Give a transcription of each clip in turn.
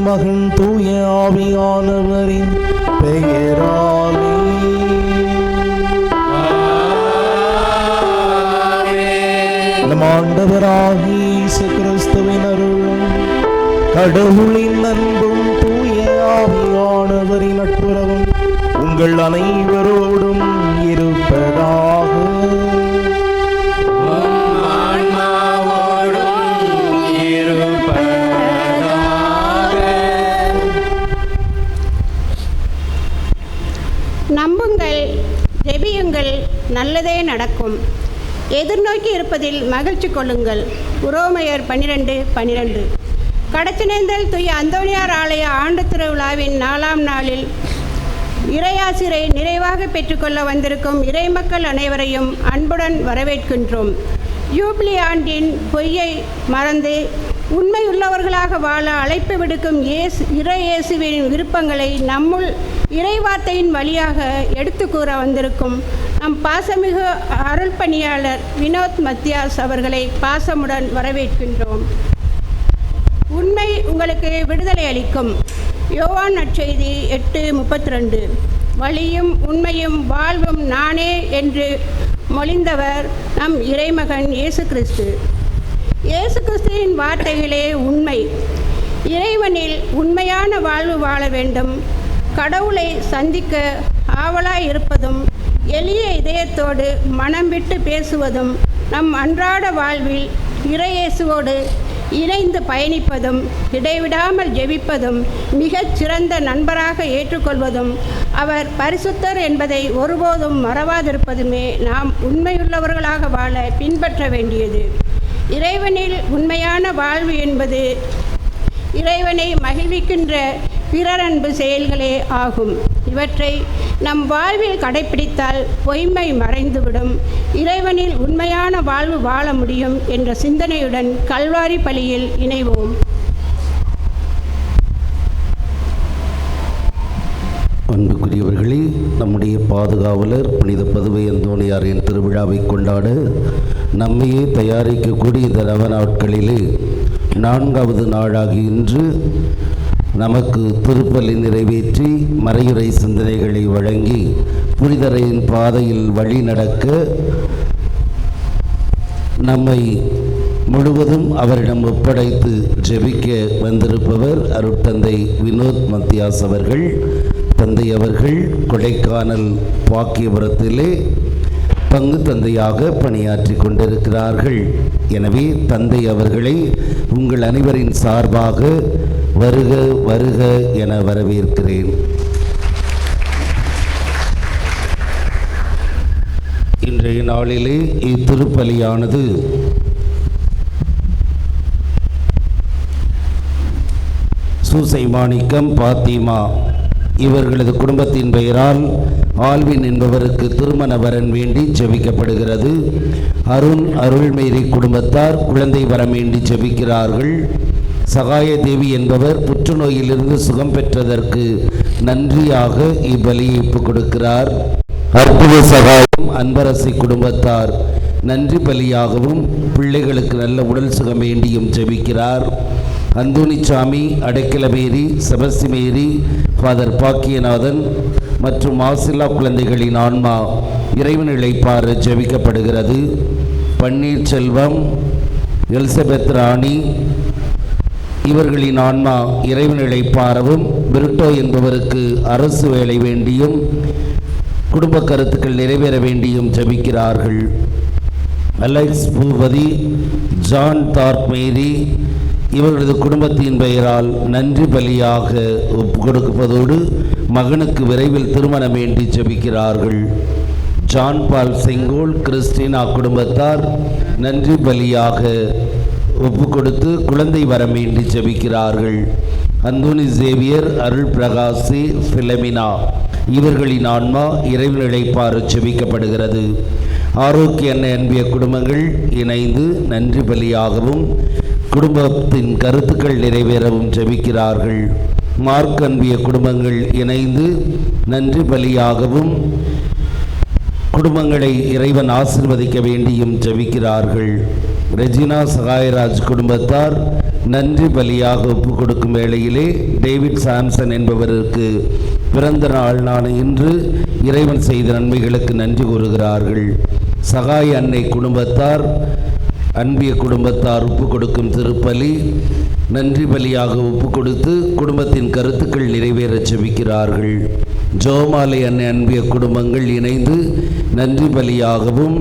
மகன் தூய ஆவியானவரின் பெயராலே நம் ஆண்டவராகிய இயேசு கிறிஸ்துவின் அருளும் கடவுளின் அன்பும் தூய ஆவியானவரின் நட்புறவும் உங்கள் அனைவரோடும் இருப்பதாக. நல்லதே நடக்கும். எதிர்நோக்கி இருப்பதில் மகிழ்ச்சி கொள்ளுங்கள். உரோமையர் 12:12. கடச்சினேந்தல் தூய அந்தோனியார் ஆலய ஆண்டு திருவிழாவின் 4ஆம் நாளில் இறையாசிரை நிறைவாக பெற்றுக்கொள்ள வந்திருக்கும் இறைமக்கள் அனைவரையும் அன்புடன் வரவேற்கின்றோம். யூபிலி ஆண்டின் பொய்யை மறந்து உண்மையுள்ளவர்களாக வாழ அழைப்பு விடுக்கும் இறையேசுவின் விருப்பங்களை நம்முள் இறைவார்த்தையின் வழியாக எடுத்து கூற வந்திருக்கும் நம் பாசமிகு அருள் பணியாளர் வினோத் மத்தியாஸ் அவர்களை பாசமுடன் வரவேற்கின்றோம். உண்மை உங்களுக்கு விடுதலை அளிக்கும். யோவான் நற்செய்தி 8:32. வழியும் உண்மையும் வாழ்வும் நானே என்று மொழிந்தவர் நம் இறைமகன் இயேசு கிறிஸ்து. இயேசு கிறிஸ்துவின் வார்த்தைகளே உண்மை. இறைவனில் உண்மையான வாழ்வு வாழ வேண்டும். கடவுளை சந்திக்க ஆவலாய் இருப்பதும் எளிய இதயத்தோடு மனம் விட்டு பேசுவதும் நம் அன்றாட வாழ்வில் இறையேசுவோடு இணைந்து பயணிப்பதும் இடைவிடாமல் ஜெபிப்பதும் மிகச் சிறந்த நண்பராக ஏற்றுக்கொள்வதும் அவர் பரிசுத்தர் என்பதை ஒருபோதும் மறவாதிருப்பதுமே நாம் உண்மையுள்ளவர்களாக வாழ பின்பற்ற வேண்டியது. இறைவனில் உண்மையான வாழ்வு என்பது இறைவனை மகிழ்விக்கின்ற பிறரன்பு செயல்களே ஆகும். இவற்றை நம் வாழ்வில் கடைப்பிடித்தால் பொய்மை மறைந்துவிடும், இறைவனில் உண்மையான வாழ்வு வாழ முடியும் என்ற சிந்தனையுடன் கல்வாரி பலியில் இணைவோம். அன்புக்குரியவர்களே, நம்முடைய பாதுகாவலர் புனித பதுவை அந்தோணியாரின் திருவிழாவை கொண்டாட நம்மையே தயாரிக்கக்கூடிய இந்த நவநாட்களிலே 4வது நாளாகி இன்று நமக்கு திருப்பலி நிறைவேற்றி மறையுறை சிந்தனைகளை வழங்கி புனிதரின் பாதையில் வழி நடக்க நம்மை முழுவதும் அவரிடம் ஒப்படைத்து ஜெபிக்க வந்திருப்பவர் அருட்தந்தை வினோத் மத்தியாஸ் அவர்கள். தந்தை அவர்கள் கொடைக்கானல் பாக்கியபுரத்திலே பங்கு தந்தையாக பணியாற்றி கொண்டிருக்கிறார்கள். எனவே தந்தை அவர்களை உங்கள் அனைவரின் சார்பாக வருக வருக என வரவேற்கிறேன். இன்றைய நாளிலே இத்திருப்பலியானது சூசை மாணிக்கம் பாத்திமா இவர்களது குடும்பத்தின் பெயரால் ஆல்வின் என்பவருக்கு திருமண வரன் வேண்டி ஜெபிக்கப்படுகிறது. அருள்மேரி குடும்பத்தார் குழந்தை வரம் வேண்டி ஜெபிக்கிறார்கள். சகாய தேவி என்பவர் புற்றுநோயிலிருந்து சுகம் பெற்றதற்கு நன்றியாக இப்பலியை கொடுக்கிறார். அற்புத சகாயம் அன்பரசி குடும்பத்தார் நன்றி பலியாகவும் பிள்ளைகளுக்கு நல்ல உடல் சுகம் வேண்டியும் ஜெபிக்கிறார். அந்தோணிசாமி, அடைக்கலமேரி, செபஸ்திமேரி, ஃபாதர் பாக்கியநாதன் மற்றும் மாசில்லா குழந்தைகளின் ஆன்மா இறைவன் இளைப்பாறு ஜெபிக்கப்படுகிறது. பன்னீர்செல்வம், எலிசபெத் ராணி இவர்களின் ஆன்மா இறைவன் இளைப்பாறவும் பிரிட்டோ என்பவருக்கு அரசு வேலை வேண்டியும் குடும்ப கருத்துக்கள் நிறைவேற வேண்டியும் ஜெபிக்கிறார்கள். அலெக்ஸ் பூபதி, ஜான் தார்க்மேரி இவர்களது குடும்பத்தின் பெயரால் நன்றி பலியாக கொடுப்பதோடு மகனுக்கு விரைவில் திருமணம் வேண்டி ஜெபிக்கிறார்கள். ஜான் பால் செங்கோல், கிறிஸ்டினா குடும்பத்தார் நன்றி பலியாக ஒப்பு கொடுத்து குழந்தை வரம் வேண்டி ஜெபிக்கிறார்கள். அந்தோனி சேவியர், அருள் பிரகாசி, பிலமினா இவர்களின் ஆன்மா இறைவன் இளைப்பாறு ஜெபிக்கப்படுகிறது. ஆரோக்கிய அன்னை அன்பிய குடும்பங்கள் இணைந்து நன்றி பலியாகவும் குடும்பத்தின் கருத்துக்கள் நிறைவேறவும் ஜெபிக்கிறார்கள். மார்க் அன்பிய குடும்பங்கள் இணைந்து நன்றி பலியாகவும் குடும்பங்களை இறைவன் ஆசீர்வதிக்க வேண்டியும் ஜெபிக்கிறார்கள். ரெஜினா சகாயராஜ் குடும்பத்தார் நன்றி பலியாக ஒப்பு கொடுக்கும் வேளையிலே டேவிட் சாம்சன் என்பவருக்கு பிறந்த நாளான இன்று இறைவன் செய்த நன்மைகளுக்கு நன்றி கூறுகிறார்கள். சகாய அன்னை குடும்பத்தார் அன்பிய குடும்பத்தார் ஒப்பு கொடுக்கும் திருப்பலி நன்றி பலியாக ஒப்பு கொடுத்து குடும்பத்தின் கருத்துக்கள் நிறைவேற ஜெபிக்கிறார்கள். ஜோமாலை அன்னை அன்பிய குடும்பங்கள் இணைந்து நன்றி பலியாகவும்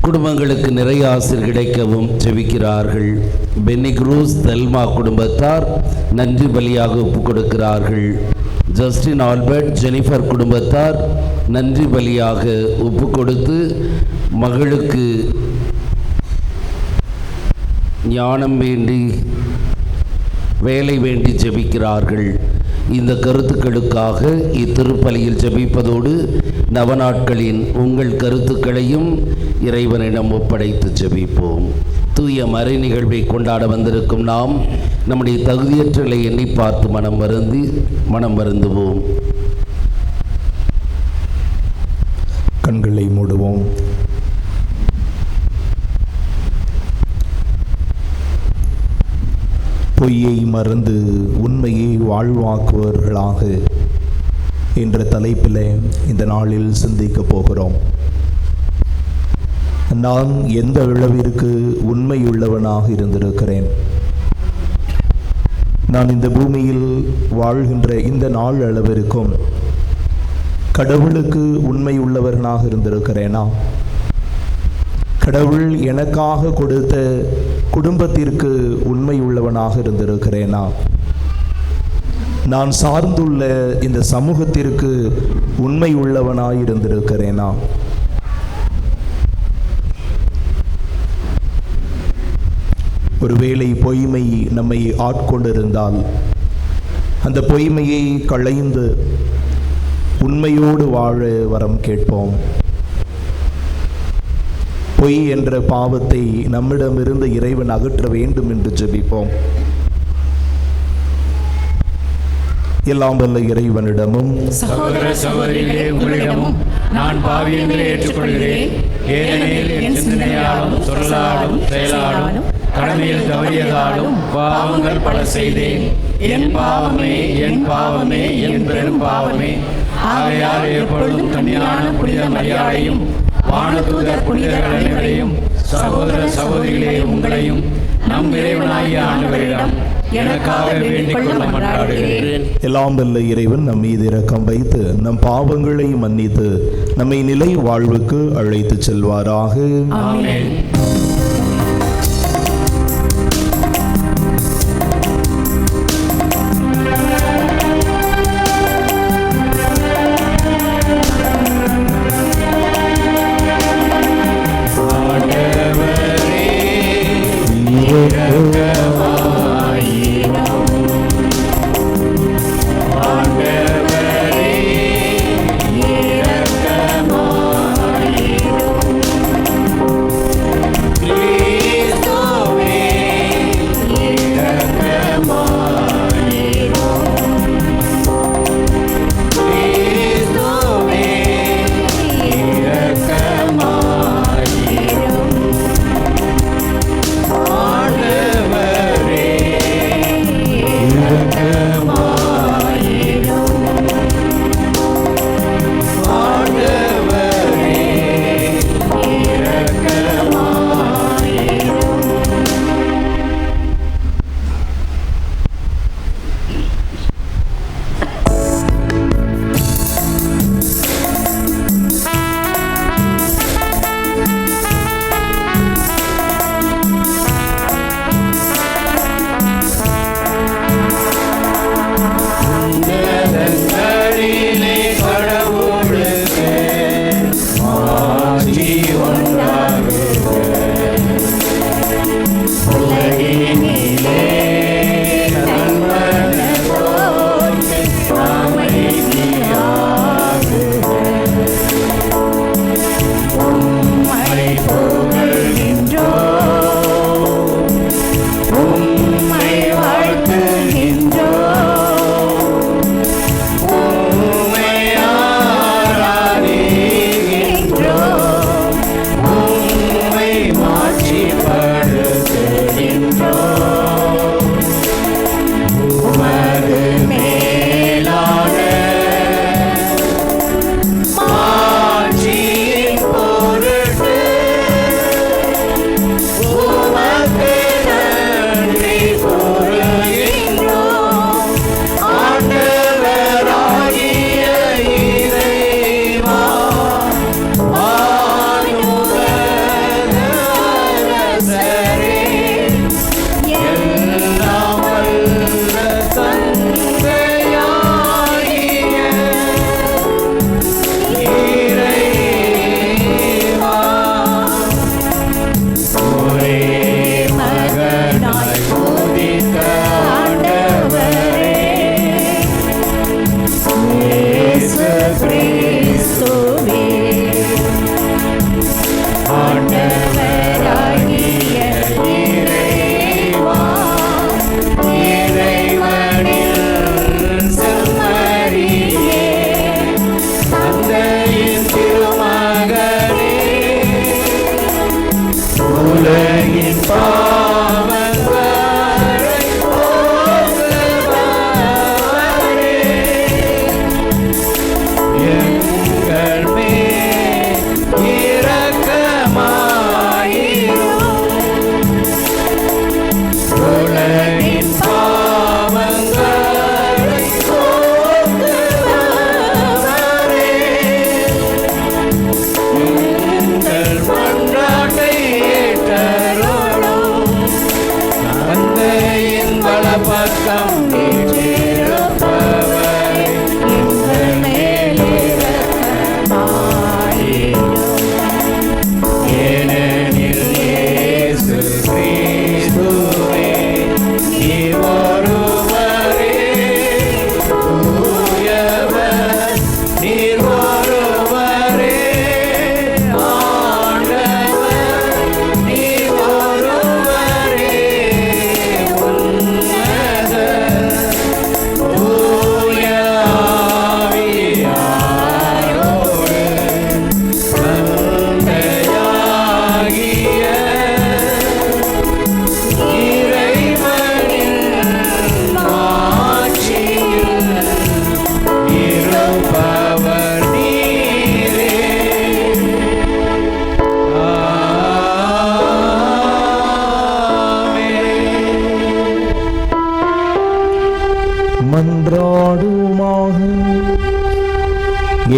குடும்பங்களுக்கு நிறைய ஆசிர் கிடைக்கவும் ஜெபிக்கிறார்கள். பென்னி குரூஸ் தெல்மா குடும்பத்தார் நன்றி பலியாக ஒப்பு கொடுக்கிறார்கள். ஜஸ்டின் ஆல்பர்ட் ஜெனிஃபர் குடும்பத்தார் நன்றி பலியாக ஒப்பு கொடுத்து மகளுக்கு ஞானம் வேண்டி வேலை வேண்டி ஜெபிக்கிறார்கள். இந்த கருத்துக்களுக்காக இத்திருப்பலியில் ஜெபிப்பதோடு நவநாட்களின் உங்கள் கருத்துக்களையும் இறைவனிடம் ஒப்படைத்து ஜெபிப்போம். தூய மறை நிகழ்வை கொண்டாட வந்திருக்கும் நாம் நம்முடைய தகுதியற்றலை எண்ணி பார்த்து மனம் வருந்துவோம். கண்களை மூடுவோம். பொய்யை மறந்து உண்மையை வாழ்வாக்குவர்களாக என்ற தலைப்பில் இந்த நாளில் சிந்திக்கப் போகிறோம். நான் எந்த அளவிற்கு உண்மையுள்ளவனாக இருந்திருக்கிறேன்? நான் இந்த பூமியில் வாழ்கின்ற இந்த நாள் அளவிற்கும் கடவுளுக்கு உண்மை உள்ளவனாக இருந்திருக்கிறேனா? கடவுள் எனக்காக கொடுத்த குடும்பத்திற்கு உண்மை உள்ளவனாக இருந்திருக்கிறேனா? நான் சார்ந்துள்ள இந்த சமூகத்திற்கு உண்மை உள்ளவனாய் இருந்திருக்கிறேனா? ஒருவேளை பொய்மை நம்மை ஆட்கொண்டிருந்தால் அந்த பொய்மையை களைந்து உண்மையோடு வாழ வரம் கேட்போம். பொய் என்ற பாவத்தை நம்மிடமிருந்து இறைவன் அகற்ற வேண்டும் என்று ஜெபிப்போம். எல்லாம் வல்ல இறைவனிடமும் சகோதர சகோதரிகளே உங்களிடமும் நான் பாவி என்று ஏற்றுக்கொள்கிறேன். ஏனெனில் என் சிந்தனையாலும் சொல்லாலும் செயலாலும் கடமையில் தவறியதாலும் பாவங்கள் பல செய்தேன். என் பாவமே என் பாவமே என் பெரும் பாவமே. ஆகையால் எப்பொழுதும் கன்னியான புனித மரியாதையும் வானதூதர் புனிதர்கள் அனைவரையும் சகோதர சகோதரிகளே உங்களையும் நம் இறைவனாகிய ஆண்டவரிடம் எனக்காக வேண்டிக் கொள்ள மன்றாடுகிறேன். எல்லாம் வல்ல இறைவன் நம் மீது இரக்கம் வைத்து நம் பாவங்களை மன்னித்து நம்மை நிலை வாழ்வுக்கு அழைத்து செல்வாராக. ஆமென். உலகின் பாவங்களை போக்குபவரே, எங்கள் மேல் இரக்கமாயிரும். உலகின் பாவங்களை போக்குபவரே, எங்கள் மன்றாட்டை ஏற்றருளும். தந்தையின் வலப்பக்கம் வீற்றிருப்பவரே, எங்கள் மேல் இரக்கமாயிரும். ஏனெனில் இயேசு கிறிஸ்துவே நீர் ஒருவரே தூயவர், நீர் ஒருவரே ஆண்டவர், நீர் ஒருவரே உன்னதர். தூய ஆவியாரோடு தந்தையாகிய இறைவனின் ஆட்சியில் இருப்பவர் நீரே. ஆமென். மன்றாடுமாக.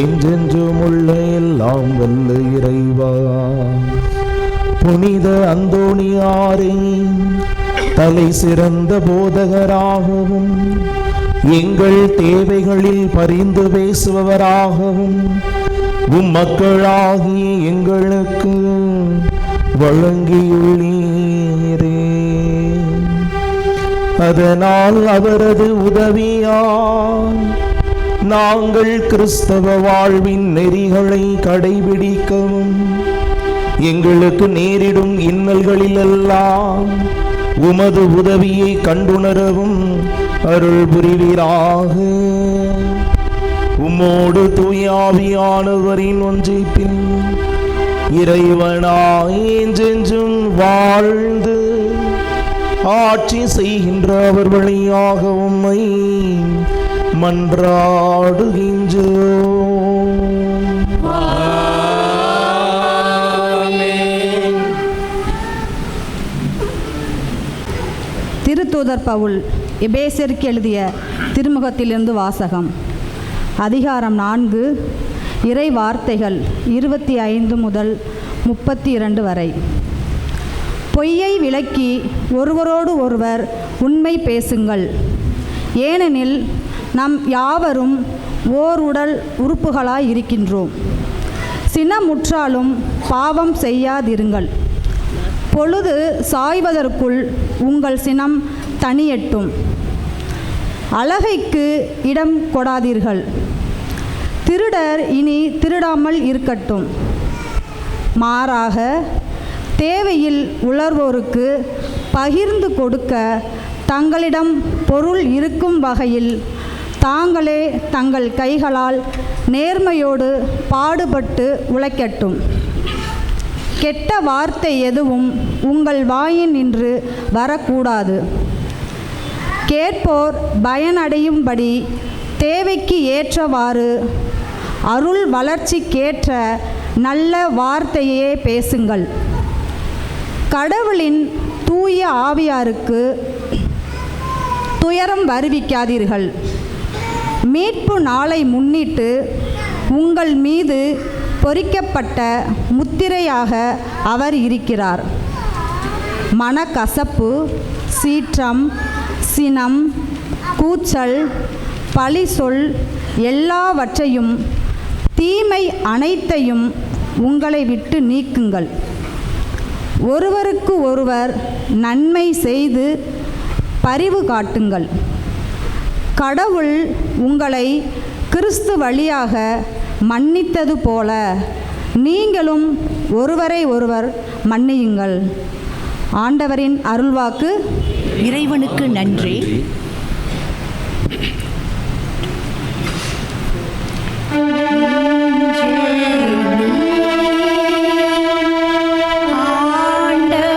என்றென்றும் உள்ள எல்லாம் வல்ல இறைவா, புனித அந்தோணியாரை தலை சிறந்த போதகராகவும் எங்கள் தேவைகளில் பரிந்து பேசுபவராகவும் மக்களாகிய எங்களுக்கு வழங்கியுள்ளீரே. அதனால் அவரது உதவியால் நாங்கள் கிறிஸ்தவ வாழ்வின் நெறிகளை கடைபிடிக்கவும் எங்களுக்கு நேரிடும் இன்னல்களிலெல்லாம் உமது உதவியை கண்டுணரவும் அருள் புரிவீராக. உம்மோடு தூய ஆவியானவரின் ஒன்றிப்பில் இறைவனாய் என்றென்றும் வாழ்ந்து ஆட்சி செய்கின்ற அவர் வழியாக உம்மை மன்றாடுகின்றோம். ஆமென். திருத்தூதர் பவுல் எபேசியருக்கு எழுதிய திருமுகத்திலிருந்து வாசகம். அதிகாரம் 4, இறை வார்த்தைகள் 25 முதல் 32 வரை. பொய்யை விலக்கி ஒருவரோடு ஒருவர் உண்மை பேசுங்கள். ஏனெனில் நம் யாவரும் ஓர் உடல் உறுப்புகளாய் இருக்கின்றோம். சினமுற்றாலும் பாவம் செய்யாதிருங்கள். பொழுது சாய்வதற்குள் உங்கள் சினம் தணியட்டும். அழகைக்கு இடம் கொடாதீர்கள். திருடர் இனி திருடாமல் இருக்கட்டும். மாறாக தேவையில் உளர்வோருக்கு பகிர்ந்து கொடுக்க தங்களிடம் பொருள் இருக்கும் வகையில் தாங்களே தங்கள் கைகளால் நேர்மையோடு பாடுபட்டு உழைக்கட்டும். கெட்ட வார்த்தை எதுவும் உங்கள் வாயின் நின்று வரக்கூடாது. கேட்போர் பயனடையும்படி தேவைக்கு ஏற்றவாறு அருள் வளர்ச்சிக்கேற்ற நல்ல வார்த்தையே பேசுங்கள். கடவுளின் தூய ஆவியாருக்கு துயரம் வருவிக்காதீர்கள். மீட்பு நாளை முன்னிட்டு உங்கள் மீது பொறிக்கப்பட்ட முத்திரையாக அவர் இருக்கிறார். மனக்கசப்பு, சீற்றம், சினம், கூச்சல், பழி சொல் எல்லாவற்றையும் தீமை அனைத்தையும் உங்களை விட்டு நீக்குங்கள். ஒருவருக்கு ஒருவர் நன்மை செய்து பரிவு காட்டுங்கள். கடவுள் உங்களை கிறிஸ்து வழியாக மன்னித்தது போல நீங்களும் ஒருவரை ஒருவர் மன்னியுங்கள். ஆண்டவரின் அருள்வாக்கு. இறைவனுக்கு நன்றி. ஆண்டவரே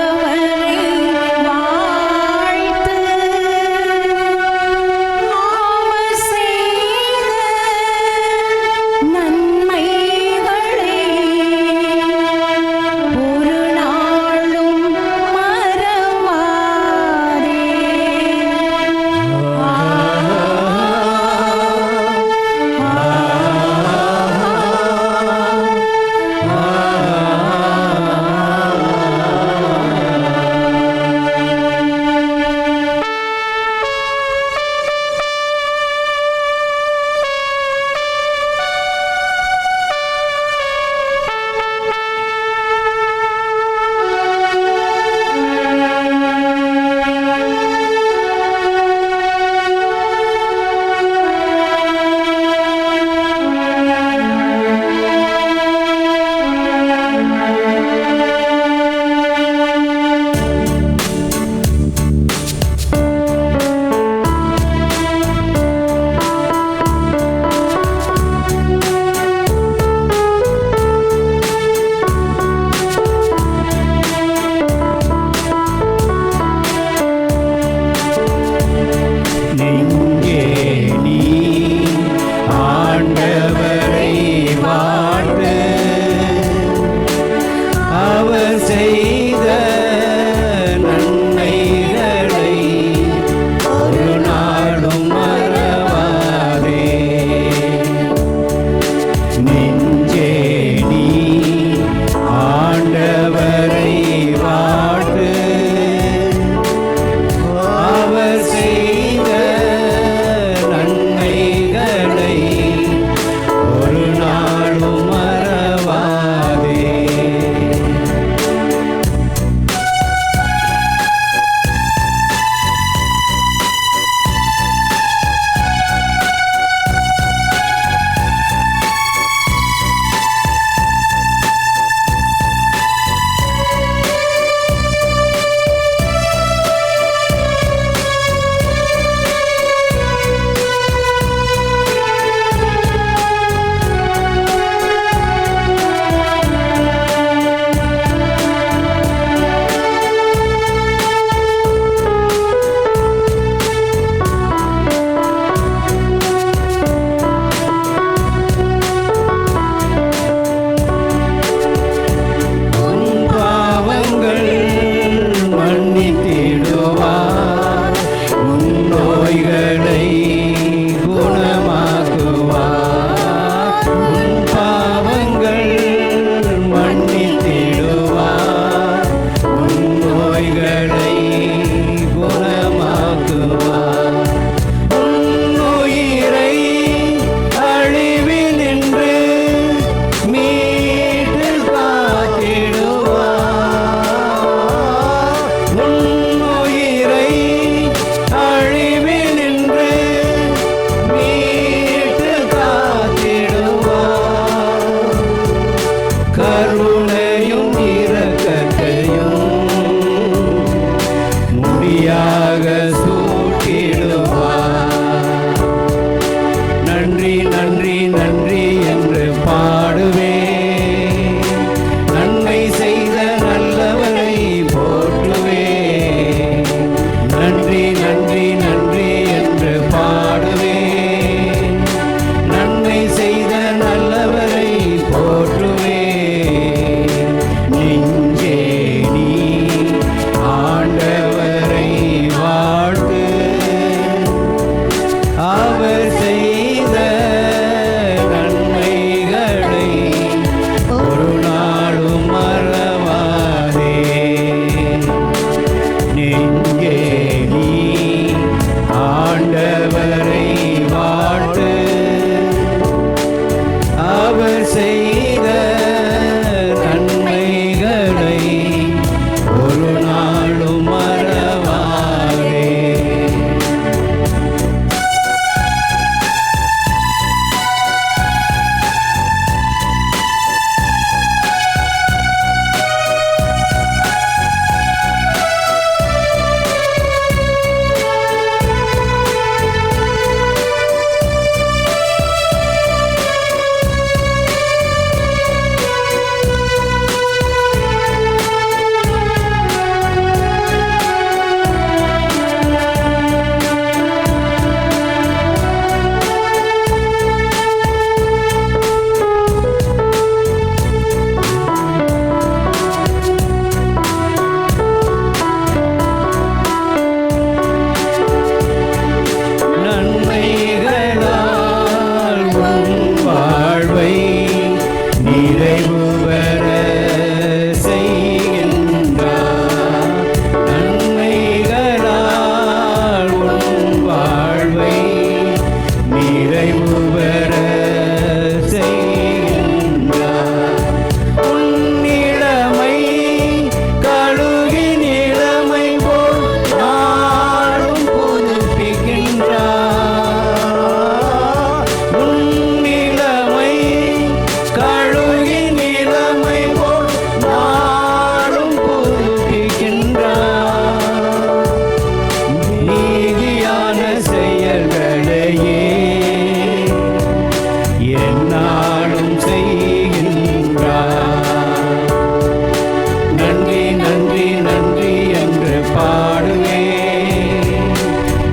பாடுவேன்,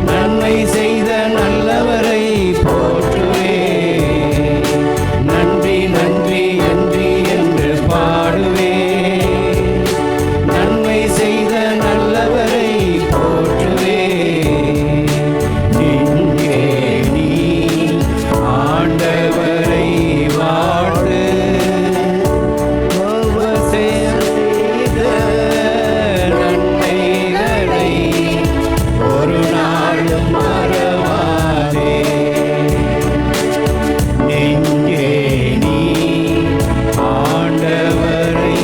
நன்மை செய்த நல்லவரை போற்றுவேன், நன்றி நன்றி நன்றி என்று பாடுவேன், நன்மை செய்த நல்லவரை போற்றுவேன். இங்கே நீ ஆண்டவரை வாழ்த்து, அவர் செய்த நன்மைகளை ஒரு நாளும் மறவாதே. நெஞ்சே நீ ஆண்டவரை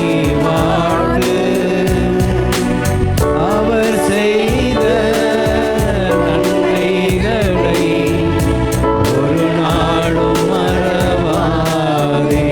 வாழ்த்து, அவர் செய்த நன்மைகளை ஒரு நாளும் மறவாதே.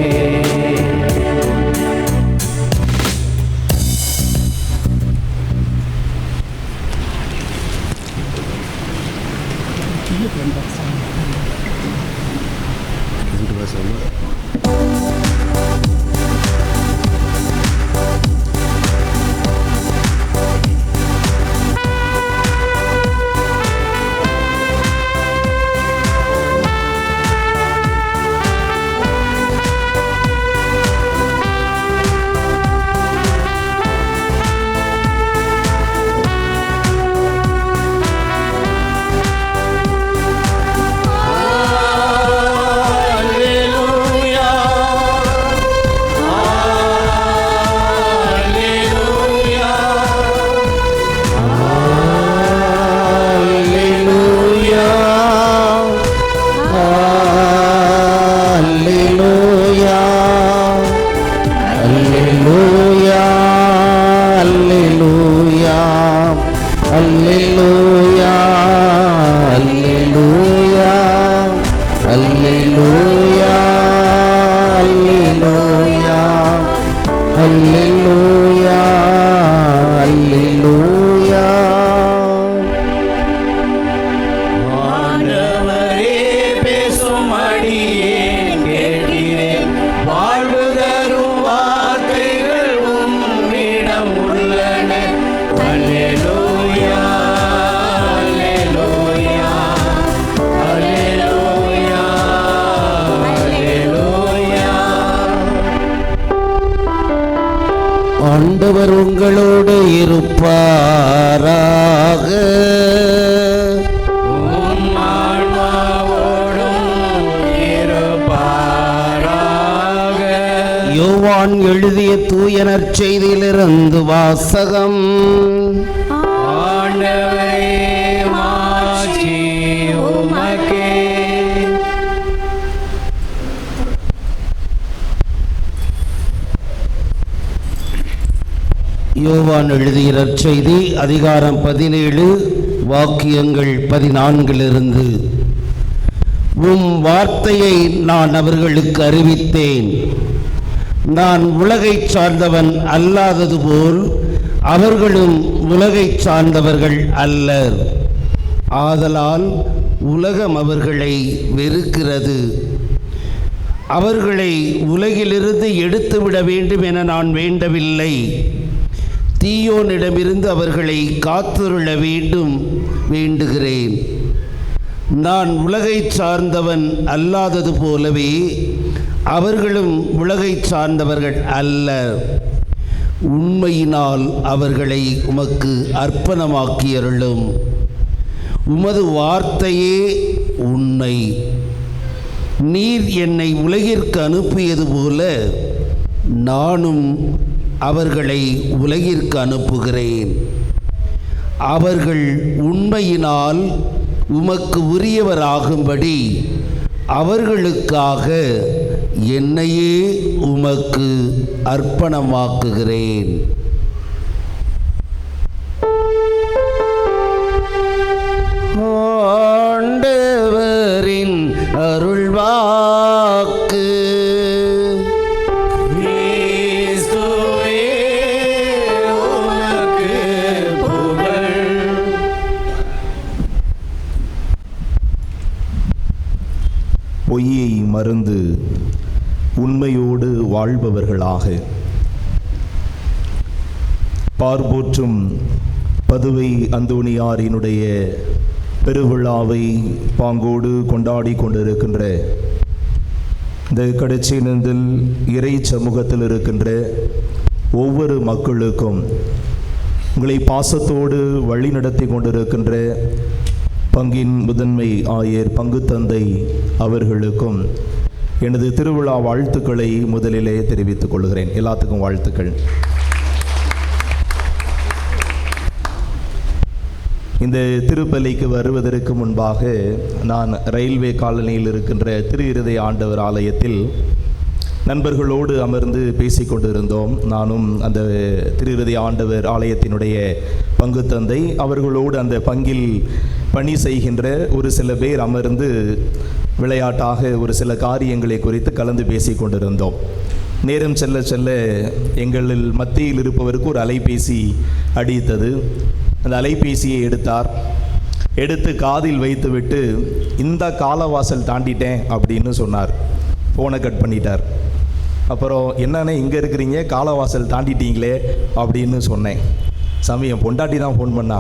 ஆண்டவரே பேசும் அடியேன் கேட்கிறேன், வாழ்வு தரும் வார்த்தைகள் உம்மிடம் உள்ளன. அல்லேலூயா, அல்லேலூயா, அல்லேலூயா, அல்லேலூயா. ஆண்டவர் உங்களோடு இருப்பாராக. உம் ஆன்மாவோடும் இருப்பாராக. யோவான் எழுதிய தூய நற்செய்தியிலிருந்து வாசகம். ஆண்டவரே மாட்சி உமக்கே. யோவான் எழுதிய நற்செய்தி அதிகாரம் 17 வாக்கியங்கள் 14 உம் வார்த்தையை நான் அவர்களுக்கு அறிவித்தேன். நான் உலகைச் சார்ந்தவன் அல்லாதது போல் அவர்களும் உலகைச் சார்ந்தவர்கள் அல்லர். ஆதலால் உலகம் அவர்களை வெறுக்கிறது. அவர்களை உலகிலிருந்து எடுத்துவிட வேண்டும் என நான் வேண்டவில்லை. தீயோனிடமிருந்து அவர்களை காத்துருள வேண்டுகிறேன். நான் உலகைச் சார்ந்தவன் அல்லாதது போலவே அவர்களும் உலகைச் சார்ந்தவர்கள் அல்லர். உண்மையினால் அவர்களை உமக்கு அர்ப்பணமாக்கியருளும். உமது வார்த்தையே உண்மை. நீர் என்னை உலகிற்கு அனுப்பியது போல நானும் அவர்களை உலகிற்கு அனுப்புகிறேன். அவர்கள் உண்மையினால் உமக்கு உரியவராகும்படி அவர்களுக்காக என்னையே உமக்கு அர்ப்பணமாக்குகிறேன். ஆண்டவரின் அருள்வாக்கு. கிறிஸ்துவே உமக்கு புகழ். பொய்யை மறந்து உண்மையோடு வாழ்பவர்களாக பார்போற்றும் பதுவை அந்தோணியாரினுடைய பெருவிழாவை பாங்கோடு கொண்டாடி கொண்டிருக்கின்ற இந்த கடைசி நேரத்தில் இறை சமூகத்தில் இருக்கின்ற ஒவ்வொரு மக்களுக்கும் உங்களை பாசத்தோடு வழி நடத்தி கொண்டிருக்கின்ற பங்கின் முதன்மை ஆயர் பங்கு தந்தை அவர்களுக்கும் எனது திருவிழா வாழ்த்துக்களை முதலிலே தெரிவித்துக் கொள்கிறேன். எல்லாத்துக்கும் வாழ்த்துக்கள். இந்த திருப்பலிக்கு வருவதற்கு முன்பாக நான் ரயில்வே காலனியில் இருக்கின்ற திரு இருதய ஆண்டவர் ஆலயத்தில் நண்பர்களோடு அமர்ந்து பேசிக்கொண்டிருந்தோம். நானும் அந்த திரு இருதய ஆண்டவர் ஆலயத்தினுடைய பங்கு தந்தை அவர்களோடு அந்த பங்கில் பணி செய்கின்ற ஒரு சில பேர் அமர்ந்து விளையாட்டாக ஒரு சில காரியங்களை குறித்து கலந்து பேசி கொண்டிருந்தோம். நேரம் செல்ல செல்ல எங்களில் மத்தியில் இருப்பவருக்கு ஒரு அலைபேசி அடித்தது. அந்த அலைபேசியை எடுத்து காதில் வைத்துவிட்டு இந்த காலவாசல் தாண்டிட்டேன் அப்படின்னு சொன்னார். ஃபோனை கட் பண்ணிட்டார். அப்புறம் என்னென்ன இங்கே இருக்கிறீங்க, காலவாசல் தாண்டிட்டீங்களே அப்படின்னு சொன்னேன். சாமி, என் பொண்டாட்டி தான் ஃபோன் பண்ணா.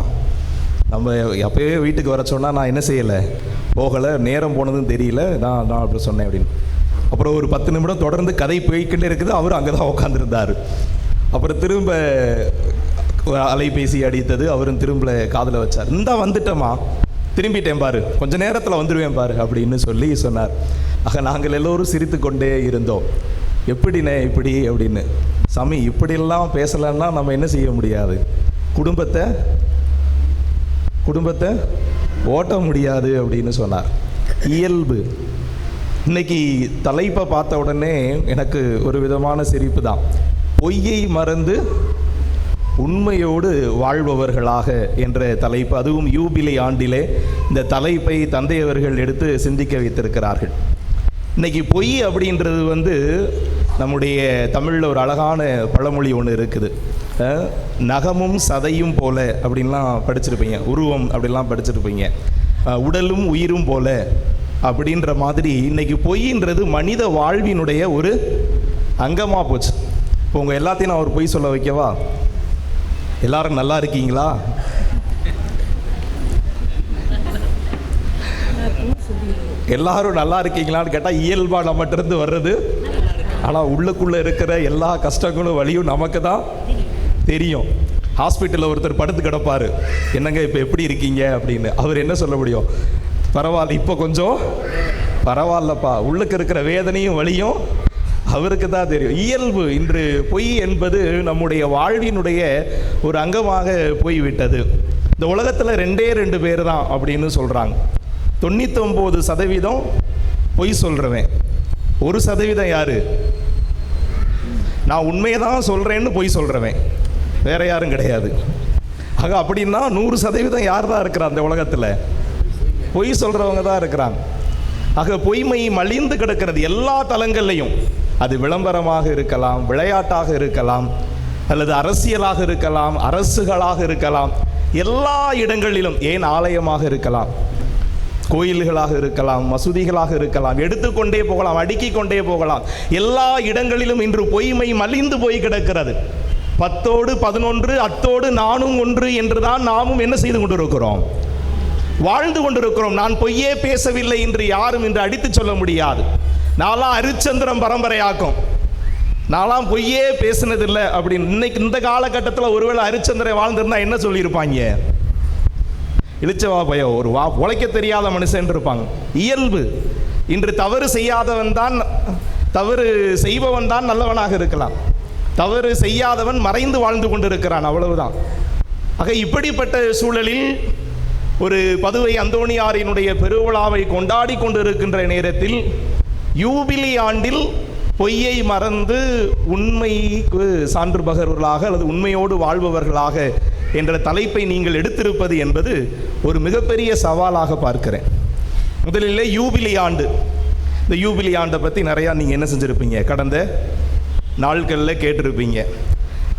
நம்ம எப்போவே வீட்டுக்கு வர சொன்னால் நான் என்ன செய்யலை, போகலை, நேரம் போனதும் தெரியல, நான் அப்படி சொன்னேன் அப்படின்னு. அப்புறம் ஒரு 10 நிமிடம் தொடர்ந்து கதை போய்கிட்டே இருக்குது. அவரும் அங்கே தான் உட்காந்துருந்தார். அப்புறம் திரும்ப அலைபேசி அடித்தது. அவரும் திரும்ப காதில் வச்சார். இந்தா வந்துட்டேம்மா, திரும்பிட்டேன் பாரு, கொஞ்சம் நேரத்தில் வந்துடுவேன் பாரு அப்படின்னு சொல்லி சொன்னார். ஆக நாங்கள் எல்லோரும் சிரித்து கொண்டே இருந்தோம். எப்படிண்ணே இப்படி அப்படின்னு. சாமி, இப்படியெல்லாம் பேசலைன்னா நம்ம என்ன செய்ய முடியாது, குடும்பத்தை ஓட்ட முடியாது அப்படின்னு சொன்னார். இயல்பு. இன்னைக்கு தலைப்பை பார்த்த உடனே எனக்கு ஒரு விதமான சிரிப்பு தான். பொய்யை மறந்து உண்மையோடு வாழ்பவர்களாக என்ற தலைப்பு. அதுவும் யூபிலி ஆண்டிலே இந்த தலைப்பை தந்தையவர்கள் எடுத்து சிந்திக்க வைத்திருக்கிறார்கள். இன்னைக்கு பொய் அப்படின்றது நம்முடைய தமிழில் ஒரு அழகான பழமொழி ஒன்று இருக்குது. நகமும் சதையும் போல அப்படின்லாம் படிச்சிருப்பீங்க, உருவம் அப்படின்லாம் படிச்சிருப்பீங்க. உடலும் உயிரும் போல அப்படின்ற மாதிரி இன்னைக்கு பொய்ன்றது மனித வாழ்வினுடைய ஒரு அங்கமாக போச்சு. இப்போ உங்கள் எல்லாத்தையும் நான் ஒரு பொய் சொல்ல வைக்கவா? எல்லாரும் நல்லா இருக்கீங்களா? எல்லாரும் நல்லா இருக்கீங்களான்னு கேட்டால் இயல்பாக நம்மகிட்ட இருந்து வர்றது. ஆனால் உள்ளுக்குள்ளே இருக்கிற எல்லா கஷ்டங்களும் வலியும் நமக்கு தான் தெரியும். ஹாஸ்பிட்டலில் ஒருத்தர் படுத்து கிடப்பார், என்னங்க இப்போ எப்படி இருக்கீங்க அப்படின்னு. அவர் என்ன சொல்ல முடியும்? பரவாயில்ல, இப்போ கொஞ்சம் பரவாயில்லப்பா. உள்ளுக்கு இருக்கிற வேதனையும் வலியும் அவருக்கு தான் தெரியும். இயல்பு. இன்று பொய் என்பது நம்முடைய வாழ்வினுடைய ஒரு அங்கமாக போய்விட்டது. இந்த உலகத்தில் 2 பேர் தான் அப்படின்னு சொல்கிறாங்க. 99% பொய் சொல்கிறவன். 1% யாரு? நான் உண்மையை தான் சொல்கிறேன்னு பொய் சொல்கிறவன், வேற யாரும் கிடையாது. ஆக அப்படின்னா 100% யார் தான் இருக்கிறா அந்த உலகத்தில்? பொய் சொல்கிறவங்க தான் இருக்கிறாங்க. ஆக பொய்மை மலிந்து கிடக்கிறது எல்லா தலங்கள்லையும். அது விளம்பரமாக இருக்கலாம், விளையாட்டாக இருக்கலாம், அல்லது அரசியலாக இருக்கலாம், அரசுகளாக இருக்கலாம், எல்லா இடங்களிலும், ஏன் ஆலயமாக இருக்கலாம், கோயில்களாக இருக்கலாம், மசூதிகளாக இருக்கலாம், எடுத்துக்கொண்டே போகலாம், அடுக்கிக் கொண்டே போகலாம். எல்லா இடங்களிலும் இன்று பொய்மை மலிந்து போய் கிடக்கிறது. 10ஓடு 11 அத்தோடு நானும் ஒன்று என்றுதான் நாமும் என்ன செய்து கொண்டிருக்கிறோம், வாழ்ந்து கொண்டிருக்கிறோம். நான் பொய்யே பேசவில்லை என்று யாரும் இன்று அடித்து சொல்ல முடியாது. நான்லாம் அரிச்சந்திரம் பரம்பரையாக்கும், நான்லாம் பொய்யே பேசினதில்லை அப்படின்னு. இன்னைக்கு இந்த காலகட்டத்தில் ஒருவேளை அரிச்சந்திரன் வாழ்ந்திருந்தா என்ன சொல்லியிருப்பாங்க? இழிச்சவா பையோ, ஒரு உழைக்க தெரியாத மனுஷன் இருப்பாங்க. இயல்பு. இன்று தவறு செய்பவன் தான் நல்லவனாக இருக்கலாம், தவறு செய்யாதவன் மறைந்து வாழ்ந்து கொண்டிருக்கிறான், அவ்வளவுதான். ஆக இப்படிப்பட்ட சூழலில் ஒரு பதுவை அந்தோணியாரினுடைய பெருவிழாவை கொண்டாடி கொண்டிருக்கின்ற நேரத்தில் யூபிலி ஆண்டில் பொய்யை மறந்து உண்மைக்கு சான்று பகர்வர்களாக அல்லது உண்மையோடு வாழ்பவர்களாக என்ற தலைப்பை நீங்கள் எடுத்திருப்பது என்பது ஒரு மிகப்பெரிய சவாலாக பார்க்கிறேன். முதலில் யூபிலி ஆண்டு. இந்த யூபிலி ஆண்டை பற்றி நிறையா நீங்கள் என்ன செஞ்சுருப்பீங்க, கடந்த நாட்களில் கேட்டிருப்பீங்க.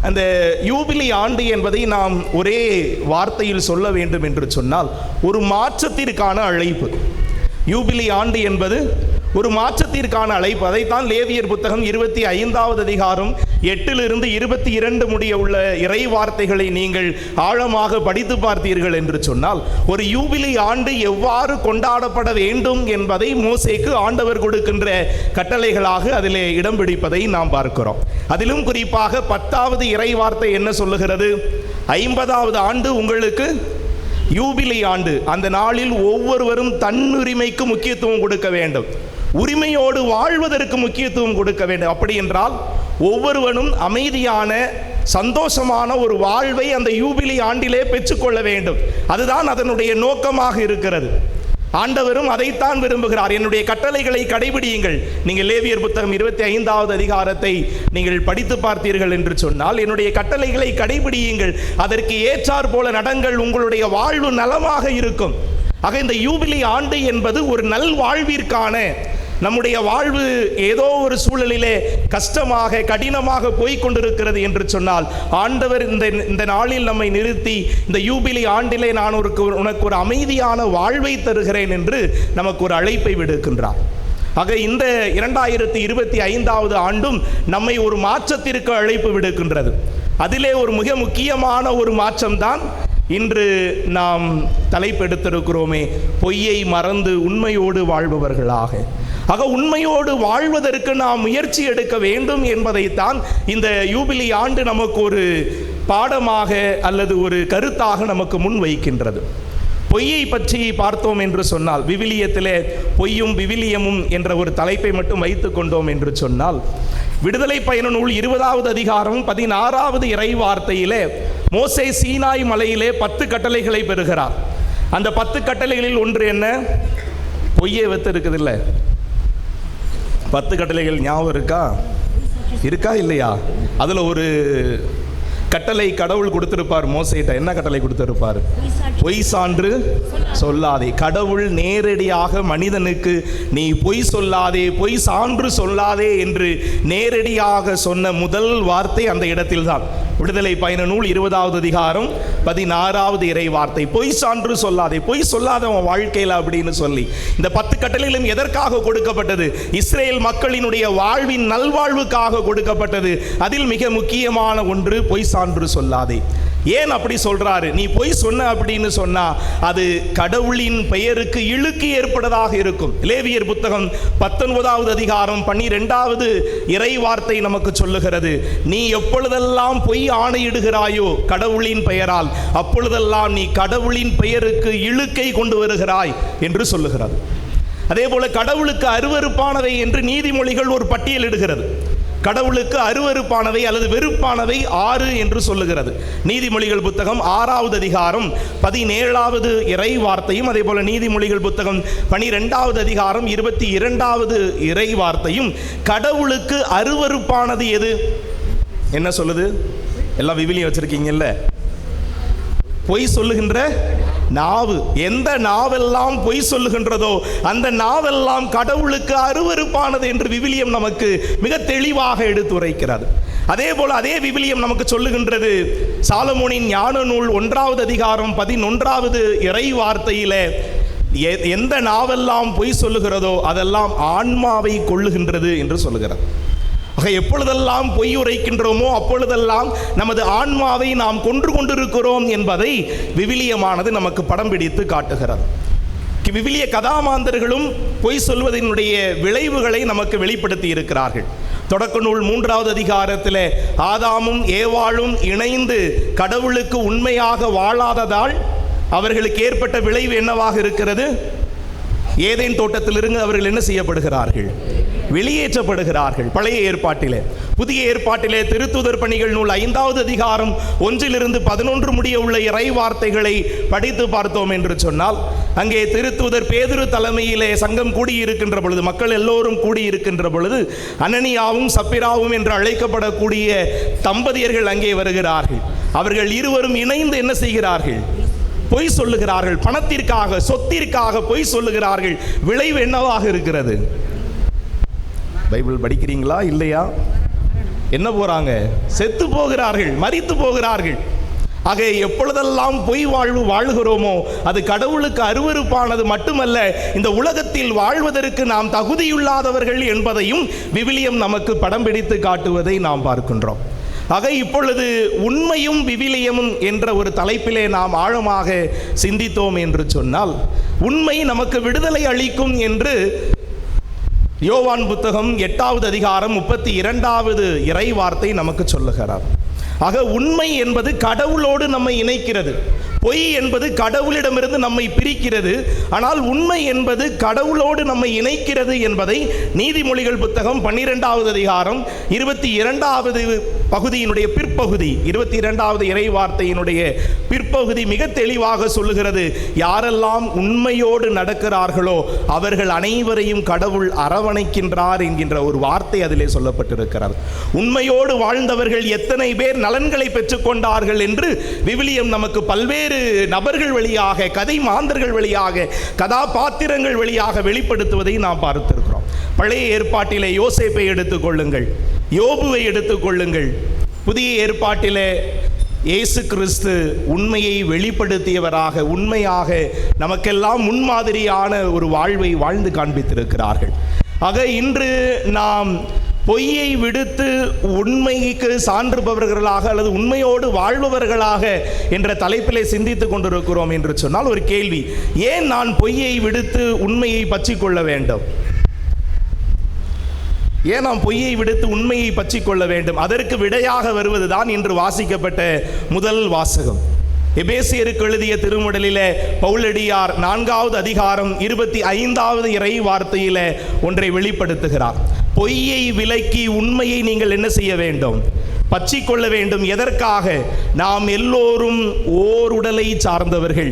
அந்த யூபிலி ஆண்டு என்பதை நாம் ஒரே வார்த்தையில் சொல்ல வேண்டும் என்று சொன்னால் ஒரு மாற்றத்திற்கான அழைப்பு. யூபிலி ஆண்டு என்பது ஒரு மாற்றத்திற்கான அழைப்பு. அதைத்தான் லேவியர் புத்தகம் 25வது அதிகாரம் 8 22 முடிய உள்ள இறை வார்த்தைகளை நீங்கள் ஆழமாக படித்து பார்த்தீர்கள் என்று சொன்னால், ஒரு யூபிலி ஆண்டு எவ்வாறு கொண்டாடப்பட வேண்டும் என்பதை மோசேக்கு ஆண்டவர் கொடுக்கின்ற கட்டளைகளாக அதிலே இடம் பிடிப்பதை நாம் பார்க்கிறோம். அதிலும் குறிப்பாக 10வது இறை வார்த்தை என்ன சொல்லுகிறது? 50வது ஆண்டு உங்களுக்கு யூபிலி ஆண்டு. அந்த நாளில் ஒவ்வொருவரும் தன்னுரிமைக்கு முக்கியத்துவம் கொடுக்க வேண்டும், உரிமையோடு வாழ்வதற்கு முக்கியத்துவம் கொடுக்க வேண்டும். அப்படி என்றால் ஒவ்வொருவனும் அமைதியான சந்தோஷமான ஒரு வாழ்வை அந்த யூபிலி ஆண்டிலே பெற்றுக்கொள்ள வேண்டும். அதுதான் அதனுடைய நோக்கமாக இருக்கிறது. ஆண்டவரும் அதைத்தான் விரும்புகிறார். என்னுடைய கட்டளைகளை கடைபிடியுங்கள். நீங்கள் லேவியர் புத்தகம் 25வது அதிகாரத்தை நீங்கள் படித்து பார்த்தீர்கள் என்று சொன்னால், என்னுடைய கட்டளைகளை கடைபிடியுங்கள், அதற்கு ஏற்றார் போல நடங்கள், உங்களுடைய வாழ்வு நலமாக இருக்கும். ஆக இந்த யூபிலி ஆண்டு என்பது ஒரு நல் வாழ்விற்கான, நம்முடைய வாழ்வு ஏதோ ஒரு சூழலிலே கஷ்டமாக கடினமாக போய்கொண்டிருக்கிறது என்று சொன்னால், ஆண்டவர் இந்த நாளில் நம்மை நிறுத்தி இந்த யூபிலி ஆண்டிலே நான் உனக்கு ஒரு அமைதியான வாழ்வை தருகிறேன் என்று நமக்கு ஒரு அழைப்பை விடுக்கின்றார். ஆக இந்த 2025வது ஆண்டும் நம்மை ஒரு மாற்றத்திற்கு அழைப்பு விடுக்கின்றது. அதிலே ஒரு மிக முக்கியமான ஒரு மாற்றம்தான் இன்று நாம் தலைப்பெடுத்திருக்கிறோமே, பொய்யை மறந்து உண்மையோடு வாழ்பவர்களாக. ஆக உண்மையோடு வாழ்வதற்கு நாம் முயற்சி எடுக்க வேண்டும் என்பதைத்தான் இந்த யூபிலி ஆண்டு நமக்கு ஒரு பாடமாக அல்லது ஒரு கருத்தாக நமக்கு முன் வைக்கின்றது. பொய்யை பற்றி பார்த்தோம் என்று சொன்னால், விவிலியத்திலே பொய்யும் விவிலியமும் என்ற ஒரு தலைப்பை மட்டும் வைத்து கொண்டோம் என்று சொன்னால், விடுதலை பயண நூல் 20வது அதிகாரம் 16வது இறை வார்த்தையிலே மோசே சீனாய் மலையிலே 10 கட்டளைகளை பெறுகிறார். அந்த 10 கட்டளைகளில் ஒன்று என்ன? பொய்யை வைத்து இருக்குது இல்லை. 10 கட்டளைகள் ஞாபகம் இருக்கா இல்லையா? அதுல ஒரு கட்டளை கடவுள் கொடுத்திருப்பார் மோசேட்ட. என்ன கட்டளை கொடுத்திருப்பார்? பொய் சான்று சொல்லாதே. கடவுள் நேரடியாக மனிதனுக்கு நீ பொய் சொல்லாதே, பொய் சான்று சொல்லாதே என்று நேரடியாக சொன்ன முதல் வார்த்தை அந்த இடத்தில்தான். விடுதலை பயண நூல் 20வது அதிகாரம் 16வது இறை வார்த்தை, பொய் சான்று சொல்லாதே, பொய் சொல்லாத உன் வாழ்க்கையில் அப்படின்னு சொல்லி. இந்த 10 கட்டளைகளும் எதற்காக கொடுக்கப்பட்டது? இஸ்ரேல் மக்களினுடைய வாழ்வின் நல்வாழ்வுக்காக கொடுக்கப்பட்டது. அதில் மிக முக்கியமான ஒன்று பொய் சான்று சொல்லாதே. ஏன் அப்படி சொல்றாரு? நீ பொய் சொன்ன அப்படின்னு சொன்னா அது கடவுளின் பெயருக்கு இழுக்கு ஏற்படுவதாக இருக்கும். லேவியர் புத்தகம் 19வது அதிகாரம் 12வது இறை வார்த்தை நமக்கு சொல்லுகிறது, நீ எப்பொழுதெல்லாம் பொய் ஆணையிடுகிறாயோ கடவுளின் பெயரால், அப்பொழுதெல்லாம் நீ கடவுளின் பெயருக்கு இழுக்கை கொண்டு வருகிறாய் என்று சொல்லுகிறது. அதே போல கடவுளுக்கு அருவருப்பானவை என்று நீதிமொழிகள் ஒரு பட்டியலிடுகிறது. கடவுளுக்கு அருவருப்பானவை அல்லது வெறுப்பானவை 6 என்று சொல்லுகிறது. நீதிமொழிகள் புத்தகம் 6வது அதிகாரம் 17வது இறை வார்த்தையும், அதே போல நீதிமொழிகள் புத்தகம் 12வது அதிகாரம் 22வது இறை வார்த்தையும் கடவுளுக்கு அருவருப்பானது எது என்ன சொல்லுது? எல்லாம் விவிலியம் வச்சிருக்கீங்கல்ல. பொய் சொல்லுகின்ற நாவு. எந்த நாவெல்லாம் பொய் சொல்லுகின்றதோ அந்த நாவெல்லாம் கடவுளுக்கு அருவருப்பானது என்று விவிலியம் நமக்கு மிக தெளிவாக எடுத்துரைக்கிறது. அதே போல அதே விவிலியம் நமக்கு சொல்லுகின்றது, சாலமோனின் ஞான நூல் 1வது அதிகாரம் 11வது இறை வார்த்தையிலே, எந்த நாவெல்லாம் பொய் சொல்லுகிறதோ அதெல்லாம் ஆன்மாவை கொள்ளுகின்றது என்று சொல்லுகிறது. ஆக எப்பொழுதெல்லாம் பொய் உரைக்கின்றோமோ அப்பொழுதெல்லாம் நமது ஆன்மாவை நாம் கொன்று கொண்டிருக்கிறோம் என்பதை விவிலியமானது நமக்கு படம் பிடித்து காட்டுகிறது. விவிலிய கதாமாந்தர்களும் பொய் சொல்வதனுடைய விளைவுகளை நமக்கு வெளிப்படுத்தி இருக்கிறார்கள். தொடக்க நூல் 3வது அதிகாரத்தில் ஆதாமும் ஏவாளும் இணைந்து கடவுளுக்கு உண்மையாக வாழாததால் அவர்களுக்கு ஏற்பட்ட விளைவு என்னவாக இருக்கிறது? ஏதேன் தோட்டத்திலிருந்து அவர்கள் என்ன செய்யப்படுகிறார்கள்? வெளியேற்றப்படுகிறார்கள். பழைய ஏற்பாட்டிலே. புதிய ஏற்பாட்டிலே திருத்துதர் பணிகள் நூல் 5வது அதிகாரம் 1 11 முடிய உள்ள இறை வார்த்தைகளை படித்து பார்த்தோம் என்று சொன்னால், அங்கே திருத்துதர் பேதுரு தலைமையிலே சங்கம் கூடியிருக்கின்ற பொழுது, மக்கள் எல்லோரும் கூடியிருக்கின்ற பொழுது, அனனியாவும் சப்பிராவும் என்று அழைக்கப்படக்கூடிய தம்பதியர்கள் அங்கே வருகிறார்கள். அவர்கள் இருவரும் இணைந்து என்ன செய்கிறார்கள்? பொய் சொல்லுகிறார்கள். பணத்திற்காக, சொத்திற்காக பொய் சொல்லுகிறார்கள். விளைவு என்னவாக இருக்கிறது? பைபிள் படிக்கிறீங்களா இல்லையா? என்ன போறாங்க? செத்து போகிறார்கள், மரித்து போகிறார்கள். ஆக எப்பொழுதெல்லாம் பொய் வாழ்வு வாழுகிறோமோ அது கடவுளுக்கு அருவருப்பானது மட்டுமல்ல, இந்த உலகத்தில் வாழ்வதற்கு நாம் தகுதியுள்ளாதவர்கள் என்பதையும் விவிலியம் நமக்கு படம் பிடித்து காட்டுவதை நாம் பார்க்கின்றோம். ஆக இப்பொழுது உண்மையும் விவிலியமும் என்ற ஒரு தலைப்பிலே நாம் ஆழமாக சிந்தித்தோம் என்று சொன்னால், உண்மை நமக்கு விடுதலை அளிக்கும் என்று யோவான் புத்தகம் 8வது அதிகாரம் 32வது இறை வார்த்தை நமக்கு சொல்லுகிறார். ஆக உண்மை என்பது கடவுளோடு நம்மை இணைக்கிறது, பொய் என்பது கடவுளிடமிருந்து நம்மை பிரிக்கிறது. ஆனால் உண்மை என்பது கடவுளோடு நம்மை இணைக்கிறது என்பதை நீதிமொழிகள் புத்தகம் 12வது அதிகாரம் 22வது பகுதியினுடைய பிற்பகுதி, 22வது இறை வார்த்தையினுடைய பிற்பகுதி மிக தெளிவாக சொல்லுகிறது. யாரெல்லாம் உண்மையோடு நடக்கிறார்களோ அவர்கள் அனைவரையும் கடவுள் அரவணைக்கின்றார் என்கின்ற ஒரு வார்த்தை அதிலே சொல்லப்பட்டிருக்கிறது. உண்மையோடு வாழ்ந்தவர்கள் எத்தனை பேர் நலன்களை பெற்றுக்கொண்டார்கள் என்று விவிலியம் நமக்கு பல்வேறு நபர்கள் வழியாக, கதை மாந்தர்கள் வழியாக, கதாபாத்திரங்கள் வழியாக வெளிப்படுத்துவதை நாம் பார்த்திருக்கிறோம். பழைய ஏற்பாட்டிலே யோசேப்பை எடுத்துக்கொள்ளுங்கள், யோபுவை எடுத்துக்கொள்ளுங்கள். புதிய ஏற்பாட்டிலே இயேசு கிறிஸ்து உண்மையை வெளிப்படுத்தியவராக, உண்மையாக நமக்கெல்லாம் முன்மாதிரியான ஒரு வாழ்வை வாழ்ந்து காண்பித்திருக்கிறார்கள். ஆக இன்று நாம் பொய்யை விடுத்து உண்மைக்கு சான்றுபவர்களாக அல்லது உண்மையோடு வாழ்பவர்களாக என்ற தலைப்பிலே சிந்தித்துக் கொண்டிருக்கிறோம் என்று சொன்னால் ஒரு கேள்வி: ஏன் நான் பொய்யை விடுத்து உண்மையை பற்றிக்கொள்ள வேண்டும்? ஏன் நாம் பொய்யை விடுத்து உண்மையை பற்றிக்கொள்ள வேண்டும்? அதற்கு விடையாக வருவதுதான் இன்று வாசிக்கப்பட்ட முதல் வாசகம். எபேசியருக்கு எழுதிய திருமுடலிலே பவுலடியார் 4வது அதிகாரம் 25வது இறை வார்த்தையிலே ஒன்றை வெளிப்படுத்துகிறார். பொய்யை விலக்கி உண்மையை நீங்கள் என்ன செய்ய வேண்டும்? பற்றிக்கொள்ள வேண்டும். எதற்காக? நாம் எல்லோரும் ஓர் உடலை சார்ந்தவர்கள்.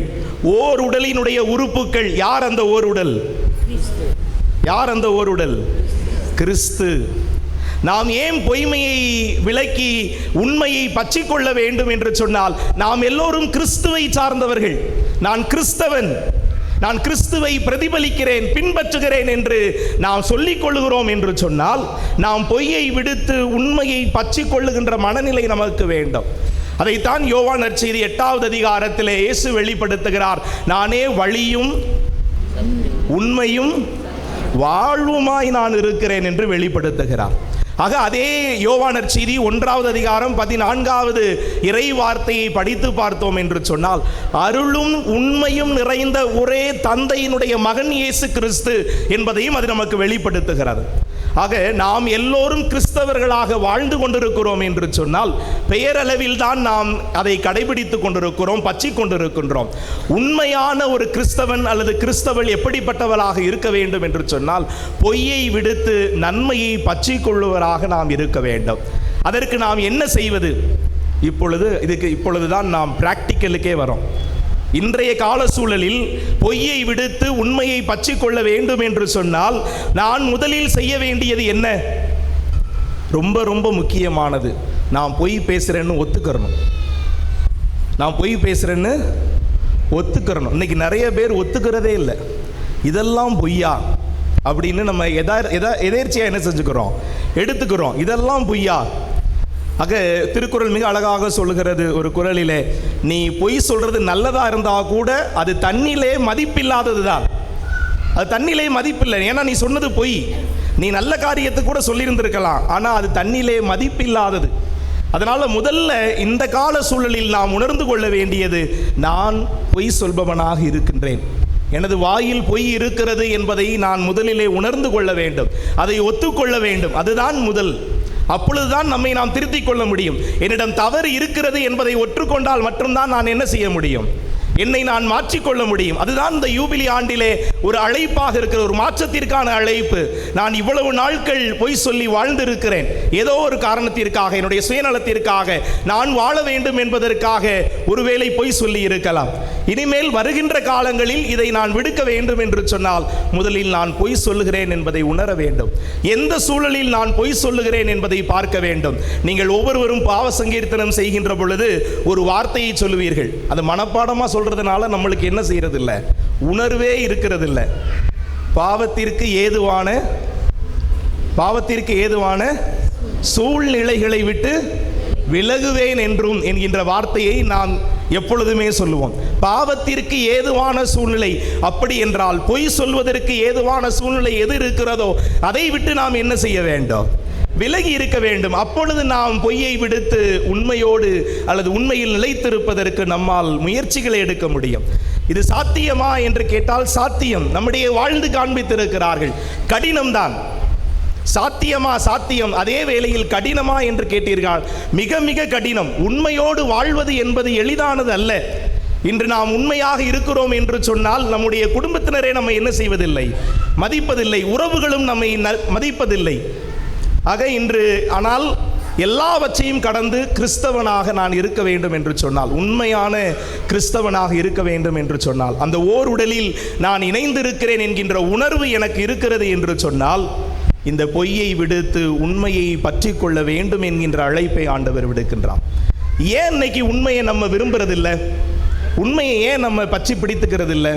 ஓர் உடலினுடைய உறுப்புகள். யார் அந்த ஓர் உடல்? யார் அந்த ஓர் உடல்? கிறிஸ்து. நாம் ஏன் பொய்மையை விலக்கி உண்மையை பற்றிக்கொள்ள வேண்டும் என்று சொன்னால், நாம் எல்லோரும் கிறிஸ்துவை சார்ந்தவர்கள். நான் கிறிஸ்தவன், நான் கிறிஸ்துவை பிரதிபலிக்கிறேன், பின்பற்றுகிறேன் என்று நாம் சொல்லிக் கொள்ளுகிறோம் என்று சொன்னால், நாம் பொய்யை விடுத்து உண்மையை பற்றிக்கொள்ளுகின்ற மனநிலை நமக்கு வேண்டும். அதைத்தான் யோவான் நற்செய்தி 8வது அதிகாரத்திலே இயேசு வெளிப்படுத்துகிறார். நானே வழியும் உண்மையும் வாழ்வுமாய் நான் இருக்கிறேன் என்று வெளிப்படுத்துகிறார். ஆக அதே யோவான் நற்செய்தி 1வது அதிகாரம் 14வது இறை வார்த்தையை படித்து பார்த்தோம் என்று சொன்னால், அருளும் உண்மையும் நிறைந்த ஒரே தந்தையினுடைய மகன் இயேசு கிறிஸ்து என்பதையும் அது நமக்கு வெளிப்படுத்துகிறது. ஆக நாம் எல்லோரும் கிறிஸ்தவர்களாக வாழ்ந்து கொண்டிருக்கிறோம் என்று சொன்னால், பெயரளவில் தான் நாம் அதை கடைபிடித்துக் கொண்டிருக்கிறோம், பற்றி கொண்டிருக்கின்றோம். உண்மையான ஒரு கிறிஸ்தவன் அல்லது கிறிஸ்தவள் எப்படிப்பட்டவளாக இருக்க வேண்டும் என்று சொன்னால், பொய்யை விடுத்து நன்மையை பற்றி கொள்ளுவராக நாம் இருக்க வேண்டும். அதற்கு நாம் என்ன செய்வது? இப்பொழுதுதான் நாம் பிராக்டிக்கலுக்கே வரோம். இன்றைய கால சூழலில் பொய்யை விடுத்து உண்மையை பற்றிக்கொள்ள வேண்டும் என்று சொன்னால், நான் முதலில் செய்ய வேண்டியது என்ன? ரொம்ப ரொம்ப முக்கியமானது, நான் பொய் பேசுகிறேன்னு ஒத்துக்கிறணும். நான் பொய் பேசுகிறேன்னு ஒத்துக்கிறணும். இன்னைக்கு நிறைய பேர் ஒத்துக்கிறதே இல்லை. இதெல்லாம் பொய்யா அப்படின்னு நம்ம எதேர்ச்சியாக என்ன செஞ்சுக்கிறோம்? எடுத்துக்கிறோம். இதெல்லாம் பொய்யா. ஆக திருக்குறள் மிக அழகாக சொல்லுகிறது ஒரு குறளிலே, நீ பொய் சொல்றது நல்லதா இருந்தா கூட அது தன்னிலே மதிப்பில்லாதது தான். அது தன்னிலே மதிப்பில்லை. ஏன்னா நீ சொன்னது பொய். நீ நல்ல காரியத்தை கூட சொல்லியிருந்திருக்கலாம், ஆனால் அது தன்னிலே மதிப்பில்லாதது. அதனால முதல்ல இந்த கால சூழலில் நாம் உணர்ந்து கொள்ள வேண்டியது, நான் பொய் சொல்பவனாக இருக்கின்றேன், எனது வாயில் பொய் இருக்கிறது என்பதை நான் முதலிலே உணர்ந்து கொள்ள வேண்டும், அதை ஒத்துக்கொள்ள வேண்டும். அதுதான் முதல். அப்பொழுதுதான் நம்மை நாம் திருத்திக் கொள்ள முடியும். என்னிடம் தவறு இருக்கிறது என்பதை ஒற்றுக்கொண்டால் மட்டும்தான் நான் என்ன செய்ய முடியும்? என்னை நான் மாற்றிக்கொள்ள முடியும். அதுதான் இந்த யூபிலி ஆண்டிலே ஒரு அழைப்பாக இருக்கிற ஒரு மாற்றத்திற்கான அழைப்பு. நான் இவ்வளவு நாட்கள் பொய் சொல்லி வாழ்ந்திருக்கிறேன், ஏதோ ஒரு காரணத்திற்காக, என்னுடைய சுயநலத்திற்காக, நான் வாழ வேண்டும் என்பதற்காக ஒருவேளை பொய் சொல்லி இருக்கலாம். இனிமேல் வருகின்ற காலங்களில் இதை நான் விடுக்க வேண்டும் என்று சொன்னால், முதலில் நான் பொய் சொல்லுகிறேன் என்பதை உணர வேண்டும். எந்த சூழலில் நான் பொய் சொல்லுகிறேன் என்பதை பார்க்க வேண்டும். நீங்கள் ஒவ்வொருவரும் பாவ சங்கீர்த்தனம் செய்கின்ற பொழுது ஒரு வார்த்தையை சொல்லுவீர்கள். அது மனப்பாடமாக சொல்றதுனால நம்மளுக்கு என்ன செய்யறது இல்லை? உணர்வே இருக்கிறது இல்லை. பாவத்திற்கு ஏதுவான சூழ்நிலைகளை விட்டு விலகுவேன் என்றும் என்கின்ற வார்த்தையை நாம் எப்பொழுதுமே சொல்லுவோம். பாவத்திற்கு ஏதுவான சூழ்நிலை அப்படி என்றால், பொய் சொல்வதற்கு ஏதுவான சூழ்நிலை எது இருக்கிறதோ அதை விட்டு நாம் என்ன செய்ய வேண்டும்? விலகி இருக்க வேண்டும். அப்பொழுது நாம் பொய்யை விடுத்து உண்மையோடு அல்லது உண்மையில் நிலைத்திருப்பதற்கு நம்மால் முயற்சிகளை எடுக்க முடியும். இது சாத்தியமா என்று கேட்டால் சாத்தியம். நம்முடைய வாழ்ந்து காண்பித்திருக்கிறார்கள். கடினம்தான். சாத்தியமா? சாத்தியம். அதே வேளையில் கடினமா என்று கேட்டீர்கள், மிக மிக கடினம். உண்மையோடு வாழ்வது என்பது எளிதானது அல்ல. இன்று நாம் உண்மையாக இருக்கிறோம் என்று சொன்னால் நம்முடைய குடும்பத்தினரே நம்ம என்ன செய்வதில்லை? மதிப்பதில்லை. உறவுகளும் நம்மை மதிப்பதில்லை. ஆக இன்று ஆனால் எல்லாவற்றையும் கடந்து கிறிஸ்தவனாக நான் இருக்க வேண்டும் என்று சொன்னால், உண்மையான கிறிஸ்தவனாக இருக்க வேண்டும் என்று சொன்னால், அந்த ஓர் உடலில் நான் இணைந்திருக்கிறேன் என்கின்ற உணர்வு எனக்கு இருக்கிறது என்று சொன்னால், இந்த பொய்யை விடுத்து உண்மையை பற்றி கொள்ள வேண்டும் என்கின்ற அழைப்பை ஆண்டவர் விடுக்கின்றான். ஏன் இன்னைக்கு உண்மையை நம்ம விரும்புறதில்லை? உண்மையை ஏன் நம்ம பற்றி பிடித்துக்கிறது இல்லை?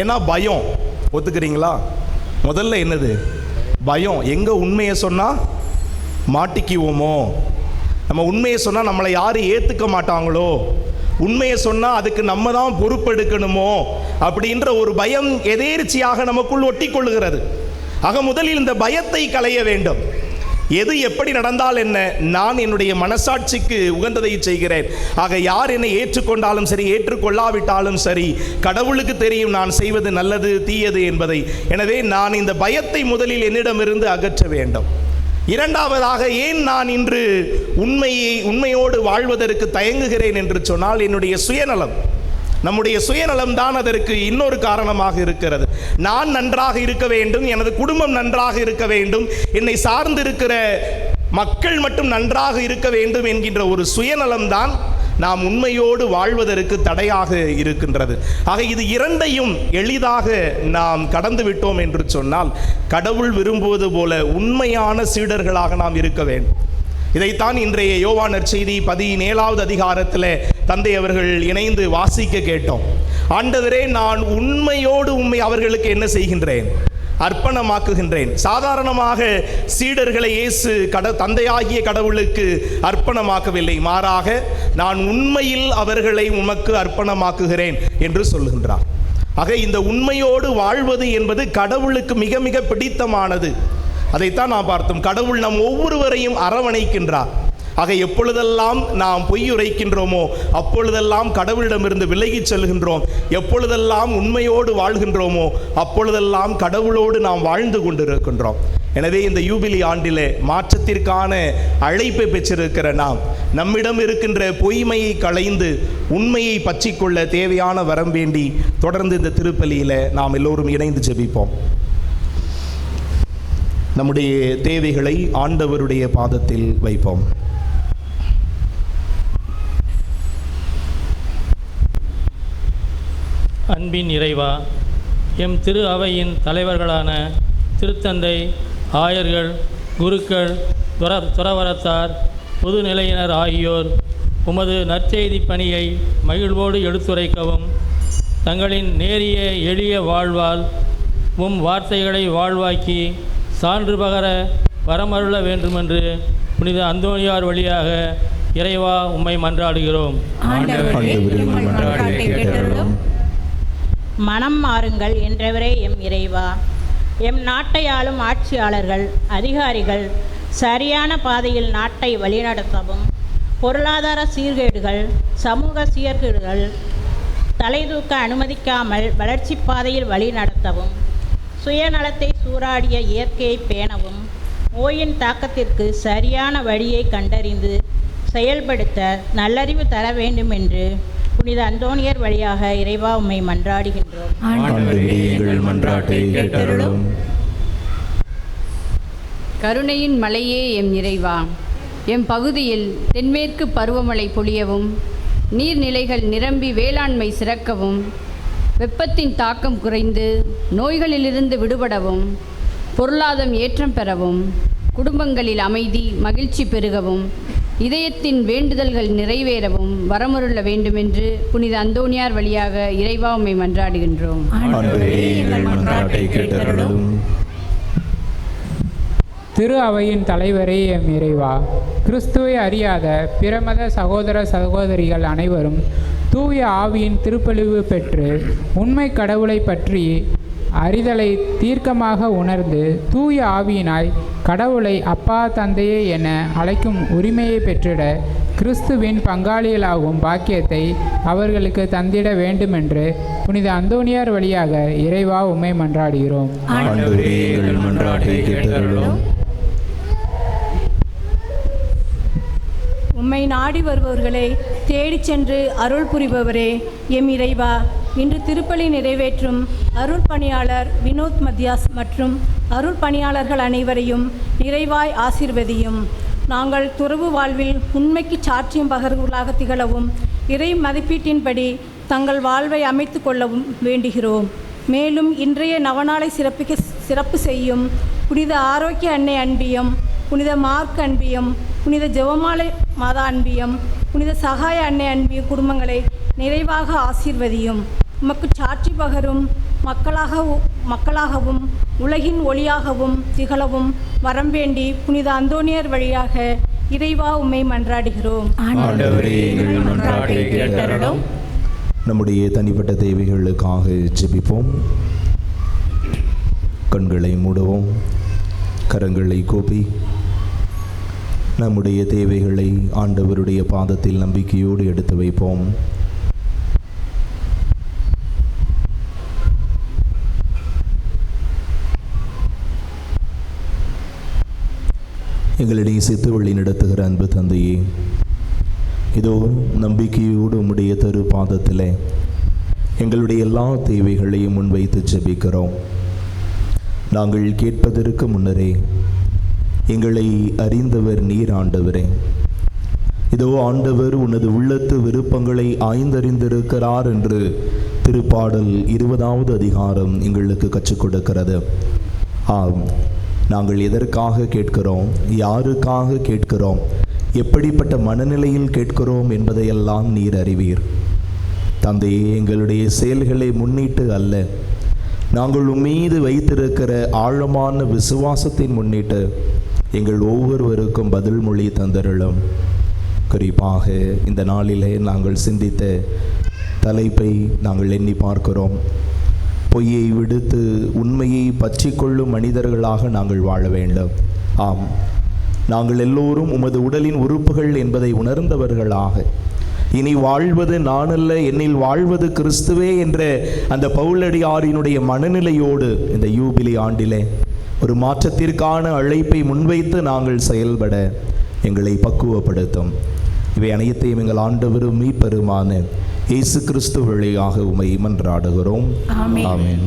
ஏன்னா பயம். ஒத்துக்கிறீங்களா? முதல்ல என்னது? பயம். எங்கே உண்மையை சொன்னால் மாட்டிக்குவோமோ, நம்ம உண்மையை சொன்னால் நம்மளை யாரும் ஏற்றுக்க மாட்டாங்களோ, உண்மையை சொன்னால் அதுக்கு நம்ம தான் பொறுப்பெடுக்கணுமோ அப்படின்ற ஒரு பயம் எதேர்ச்சியாக நமக்குள் ஒட்டி கொள்ளுகிறது. ஆக முதலில் இந்த பயத்தை களைய வேண்டும். எது எப்படி நடந்தால் என்ன, நான் என்னுடைய மனசாட்சிக்கு உகந்ததை செய்கிறேன். ஆக யார் என்னை ஏற்றுக்கொண்டாலும் சரி, ஏற்றுக்கொள்ளாவிட்டாலும் சரி, கடவுளுக்கு தெரியும் நான் செய்வது நல்லது தீயது என்பதை. எனவே நான் இந்த பயத்தை முதலில் என்னிடமிருந்து அகற்ற வேண்டும். இரண்டாவதாக, ஏன் நான் இன்று உண்மையோடு வாழ்வதற்கு தயங்குகிறேன் என்று சொன்னால், என்னுடைய சுயநலம். நம்முடைய சுயநலம் தான் அதற்கு இன்னொரு காரணமாக இருக்கிறது. நான் நன்றாக இருக்க வேண்டும், எனது குடும்பம் நன்றாக இருக்க வேண்டும், என்னை சார்ந்திருக்கிற மக்கள் மட்டும் நன்றாக இருக்க வேண்டும் என்கின்ற ஒரு சுயநலம் தான் நாம் உண்மையோடு வாழ்வதற்கு தடையாக இருக்கின்றது. ஆக இது இரண்டையும் எளிதாக நாம் கடந்து விட்டோம் என்று சொன்னால், கடவுள் விரும்புவது போல உண்மையான சீடர்களாக நாம் இருக்க வேண்டும். இதைத்தான் இன்றைய யோவான் நற்செய்தி 17வது அதிகாரத்தில் தந்தை அவர்கள் இணைந்து வாசிக்க கேட்டோம். ஆண்டவரே, நான் உண்மையோடு அவர்களுக்கு என்ன செய்கின்றேன்? அர்ப்பணமாக்குகின்றேன். சாதாரணமாக சீடர்களை இயேசு தந்தையாகிய கடவுளுக்கு அர்ப்பணமாக்கவில்லை. மாறாக, நான் உண்மையில் அவர்களை உமக்கு அர்ப்பணமாக்குகிறேன் என்று சொல்லுகின்றார். ஆக இந்த உண்மையோடு வாழ்வது என்பது கடவுளுக்கு மிக மிக பிடித்தமானது. அதைத்தான் நாம் பார்த்தோம். கடவுள் நம் ஒவ்வொருவரையும் அரவணைக்கின்றார். ஆக எப்பொழுதெல்லாம் நாம் பொய் உரைக்கின்றோமோ அப்பொழுதெல்லாம் கடவுளிடமிருந்து விலகிச் செல்கின்றோம். எப்பொழுதெல்லாம் உண்மையோடு வாழ்கின்றோமோ அப்பொழுதெல்லாம் கடவுளோடு நாம் வாழ்ந்து கொண்டிருக்கின்றோம். எனவே இந்த யூபிலி ஆண்டிலே மாற்றத்திற்கான அழைப்பை பெற்றிருக்கிற நாம் நம்மிடம் இருக்கின்ற பொய்மையை களைந்து உண்மையை பற்றிக்கொள்ள தேவையான வரம் வேண்டி தொடர்ந்து இந்த திருப்பலியில் நாம் எல்லோரும் இணைந்து ஜெபிப்போம். நம்முடைய தேவைகளை ஆண்டவருடைய பாதத்தில் வைப்போம். அன்பின் இறைவா, எம் திரு அவையின் தலைவர்களான திருத்தந்தை, ஆயர்கள், குருக்கள், துறவரத்தார், பொதுநிலையினர் ஆகியோர் உமது நற்செய்தி பணியை மகிழ்வோடு எடுத்துரைக்கவும், தங்களின் நேரிய எளிய வாழ்வால் உம் வார்த்தைகளை வாழ்வாக்கி சான்று பகர வரமருள வேண்டுமென்று புனித அந்தோனியார் வழியாக இறைவா உம்மை மன்றாடுகிறோம். மனம் மாறுங்கள் என்றவரே எம் இறைவா. எம் நாட்டை ஆளும் ஆட்சியாளர்கள், அதிகாரிகள் சரியான பாதையில் நாட்டை வழிநடத்தவும், பொருளாதார சீர்கேடுகள், சமூக சீர்கேடுகள் தலைதூக்க அனுமதிக்காமல் வளர்ச்சி பாதையில் வழி நடத்தவும், சுயநலத்தை சூறாடிய இயற்கையை பேணவும், நோயின் தாக்கத்திற்கு சரியான வழியை கண்டறிந்து செயல்படுத்த நல்லறிவு தர வேண்டும் என்று புனித அந்தோனியர் வழியாக இறைவா உம்மை மன்றாடுகின்றோம். கருணையின் மலையே எம் இறைவா, எம் பகுதியில் தென்மேற்கு பருவமழை பொழியவும், நீர்நிலைகள் நிரம்பி வேளாண்மை சிறக்கவும், வெப்பத்தின் தாக்கம் குறைந்து நோய்களிலிருந்து விடுபடவும், பொருளாதாரம் ஏற்றம் பெறவும், குடும்பங்களில் அமைதி மகிழ்ச்சி பெருகவும், இதயத்தின் வேண்டுதல்கள் நிறைவேறவும் வரமருள வேண்டுமென்று புனித அந்தோனியார் வழியாக இறைவா உம்மை மன்றாடுகின்றோம். திரு அவையின் தலைவரே எம் இறைவா, கிறிஸ்துவை அறியாத பிரமத சகோதர சகோதரிகள் அனைவரும் தூய ஆவியின் திருப்பலிவு பெற்று உண்மை கடவுளை பற்றி அறிதலை தீர்க்கமாக உணர்ந்து தூய ஆவியினாய் கடவுளை அப்பா தந்தையே என அழைக்கும் உரிமையை பெற்றிட கிறிஸ்துவின் பங்காளிகளாகும் பாக்கியத்தை அவர்களுக்கு தந்திட வேண்டுமென்று புனித அந்தோனியார் வழியாக இறைவா உம்மை மன்றாடுகிறோம். உம்மை நாடி வருபவர்களை தேடிச் சென்று அருள் புரிபவரே எம் இறைவா, இன்று திருப்பலி நிறைவேற்றும் அருள் பணியாளர் வினோத் மத்தியாஸ் மற்றும் அருள் பணியாளர்கள் அனைவரையும் நிறைவாய் ஆசீர்வதியும். நாங்கள் துறவு வாழ்வில் உண்மைக்கு சாட்சியம் பகர்வுகளாக திகழவும் இறை மதிப்பீட்டின்படி தங்கள் வாழ்வை அமைத்து கொள்ளவும் வேண்டுகிறோம். மேலும் இன்றைய நவநாளை சிறப்பு செய்யும் புனித ஆரோக்கிய அன்னை அன்பியம், புனித மார்க் அன்பியம், புனித ஜெபமாலை மாதா அன்பியம், புனித சகாய அன்னை அன்பிய குடும்பங்களை நிறைவாக ஆசீர்வதியும். உமக்கு சாட்சி பகரும் மக்களாகவும் உலகின் ஒளியாகவும் திகழவும் வரம் வேண்டி புனித அந்தோனியார் வழியாக இறைவா உம்மை மன்றாடுகிறோம். நம்முடைய தனிப்பட்ட தேவைகளுக்காக ஜெபிப்போம். கண்களை மூடுவோம், கரங்களை கூப்பி நம்முடைய தேவைகளை ஆண்டவருடைய பாதத்தில் நம்பிக்கையோடு எடுத்து வைப்போம். எங்களிடையே சித்து வழி நடத்துகிற அன்பு தந்தையே, இதோ நம்பிக்கையோடு உம்முடைய திரு பாதத்தில் எங்களுடைய எல்லா தேவைகளையும் முன்வைத்து ஜெபிக்கிறோம். நாங்கள் கேட்பதற்கு முன்னரே எங்களை அறிந்தவர் நீர் ஆண்டவரே. இதோ ஆண்டவர் உனது உள்ளத்து விருப்பங்களை ஆய்ந்தறிந்திருக்கிறார் என்று திருப்பாடல் 20வது அதிகாரம் எங்களுக்கு கற்றுக் கொடுக்கிறது. ஆம், நாங்கள் எதற்காக கேட்கிறோம், யாருக்காக கேட்கிறோம், எப்படிப்பட்ட மனநிலையில் கேட்கிறோம் என்பதையெல்லாம் நீர் அறிவீர். தந்தையே, எங்களுடைய செயல்களை முன்னிட்டு அல்ல, நாங்கள் உம்மீது வைத்திருக்கிற ஆழமான விசுவாசத்தின் முன்னிட்டு எங்கள் ஒவ்வொருவருக்கும் பதில் மொழி தந்தருளும். குறிப்பாக இந்த நாளிலே நாங்கள் சிந்தித்த தலைப்பை நாங்கள் எண்ணி பார்க்கிறோம். பொய்யை விடுத்து உண்மையை பற்றிக்கொள்ளும் மனிதர்களாக நாங்கள் வாழ வேண்டும். ஆம், நாங்கள் எல்லோரும் உமது உடலின் உறுப்புகள் என்பதை உணர்ந்தவர்களாக, இனி வாழ்வது நானல்ல என்னில் வாழ்வது கிறிஸ்துவே என்ற அந்த பவுலடியாரினுடைய மனநிலையோடு இந்த யூபிலி ஆண்டிலே ஒரு மாற்றத்திற்கான அழைப்பை முன்வைத்து நாங்கள் செயல்பட எங்களை பக்குவப்படுத்தும். இவை அனைத்தையும் எங்கள் ஆண்டவரும் மீட்பருமான இயேசு கிறிஸ்து வழியாக உம்மை மன்றாடுகிறோம். ஆமென்.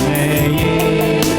என்னையே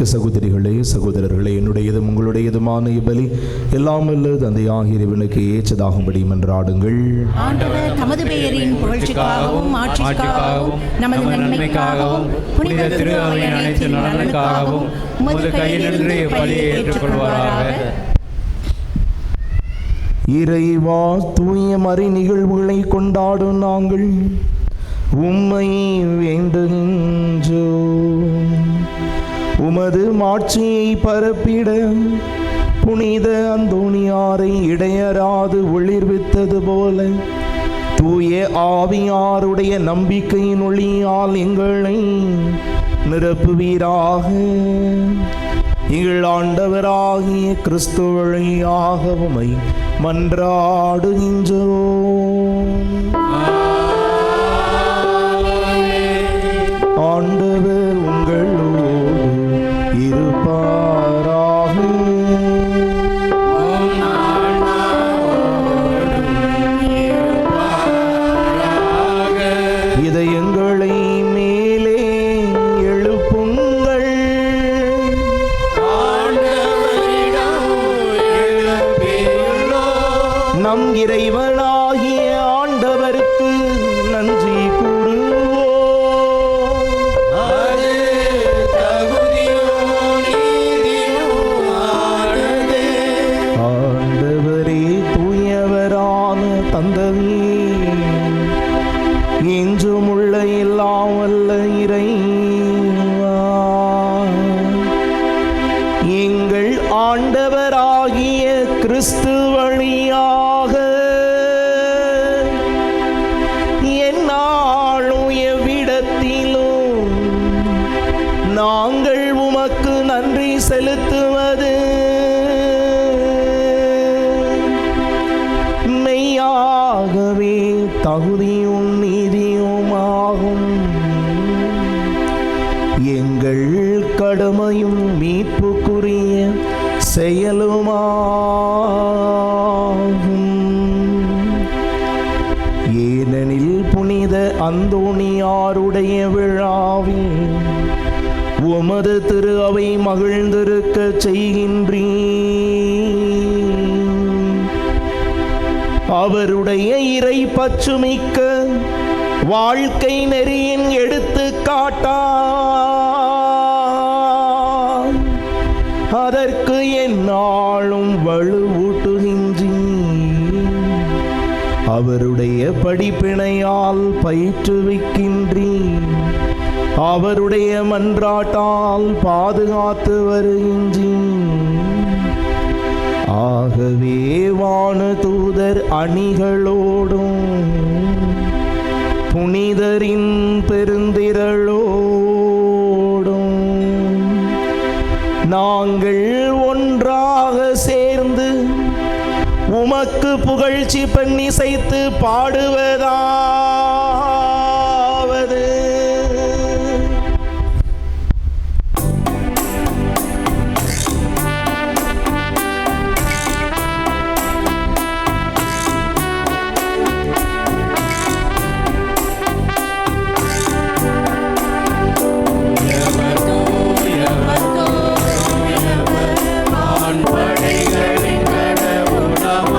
அன்புமிக்க சகோதரிகளே, சகோதரர்களே, என்னுடையதும் உங்களுடையதுமான இப்பலி எல்லாம் வல்ல தந்தையாகிய இறைவனுக்கு ஏற்றதாகும்படி மன்றாடுங்கள். ஆண்டவர் தமது பெயரின் புகழ்ச்சிக்காகவும் ஆட்சிக்காகவும் நமது நன்மைக்காகவும் புனித திரு அவையின் அனைத்து நலனுக்காகவும் உமது கையிலிருந்து பலியை ஏற்றுக்கொள்வாராக. இறைவா, தூய மறை நிகழ்வுகளை கொண்டாடும் நாங்கள் உம்மை வேண்டுகின்றோம். உமது மாட்சியை பரப்பிட புனித அந்தோணியாரை இடையராது ஒளிர்வித்தது போல தூய ஆவியாருடைய நம்பிக்கையின் ஒளியால் எங்களை நிரப்புவீராக. எங்கள் ஆண்டவராகிய கிறிஸ்து வழியாக உம்மை மன்றாடுகின்றோம். ஆண்டவர் உங்களோடு இருப்பாராக. இதயங்களை மேலே எழுப்புங்கள். நம் இறைவனாகிய ஆண்டவருக்கு நன்றி கூறுவோம். ஆண்டவரே, தூயவரான தந்தையே, என்றும் உள்ள எல்லாம் வல்ல இறைவா, எங்கள் ஆண்டவராகிய கிறிஸ்து வழியாக எந்நாளும் எவ்விடத்திலும் நாங்கள் உமக்கு நன்றி செலுத்துவது மெய்யாகவே தகுதியும் நீதியுமாகும். எங்கள் கடமையும் மீட்புக்குரிய செயலுமாகும். ஏனெனில் புனித அந்தோணியாருடைய விழாவில் உமது திரு அவை மகிழ்ந்திருக்க செய்கின்றீர். அவருடைய இறை பற்றுமிக்க வாழ்க்கை நெறியின் எடுத்துக்காட்டால் அதற்கு எந்நாளும் வலுவூட்டுகின்றீர். அவருடைய படிப்பினையால் பயிற்றுவிக்கின்றீர். அவருடைய மன்றாட்டால் பாதுகாத்து வருகின்றீர். ஆகவே வான தூதர் அணிகளோடும் புனிதரின் பெருந்திரளோடும் நாங்கள் ஒன்றாக சேர்ந்து உமக்கு புகழ்ச்சி பண்ணிசைத்து பாடுவதாவது: படைகளின் கடவுளமாண்டவர்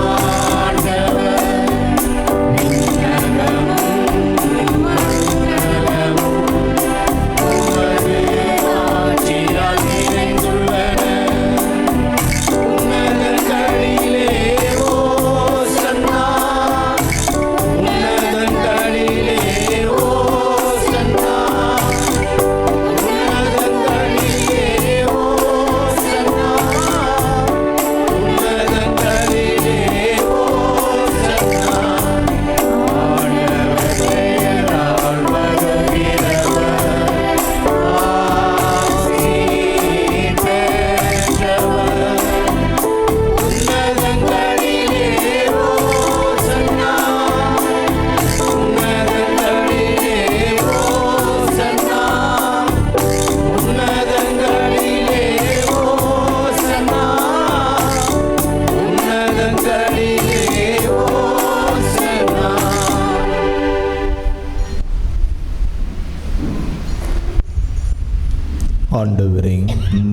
ஆண்டவரே,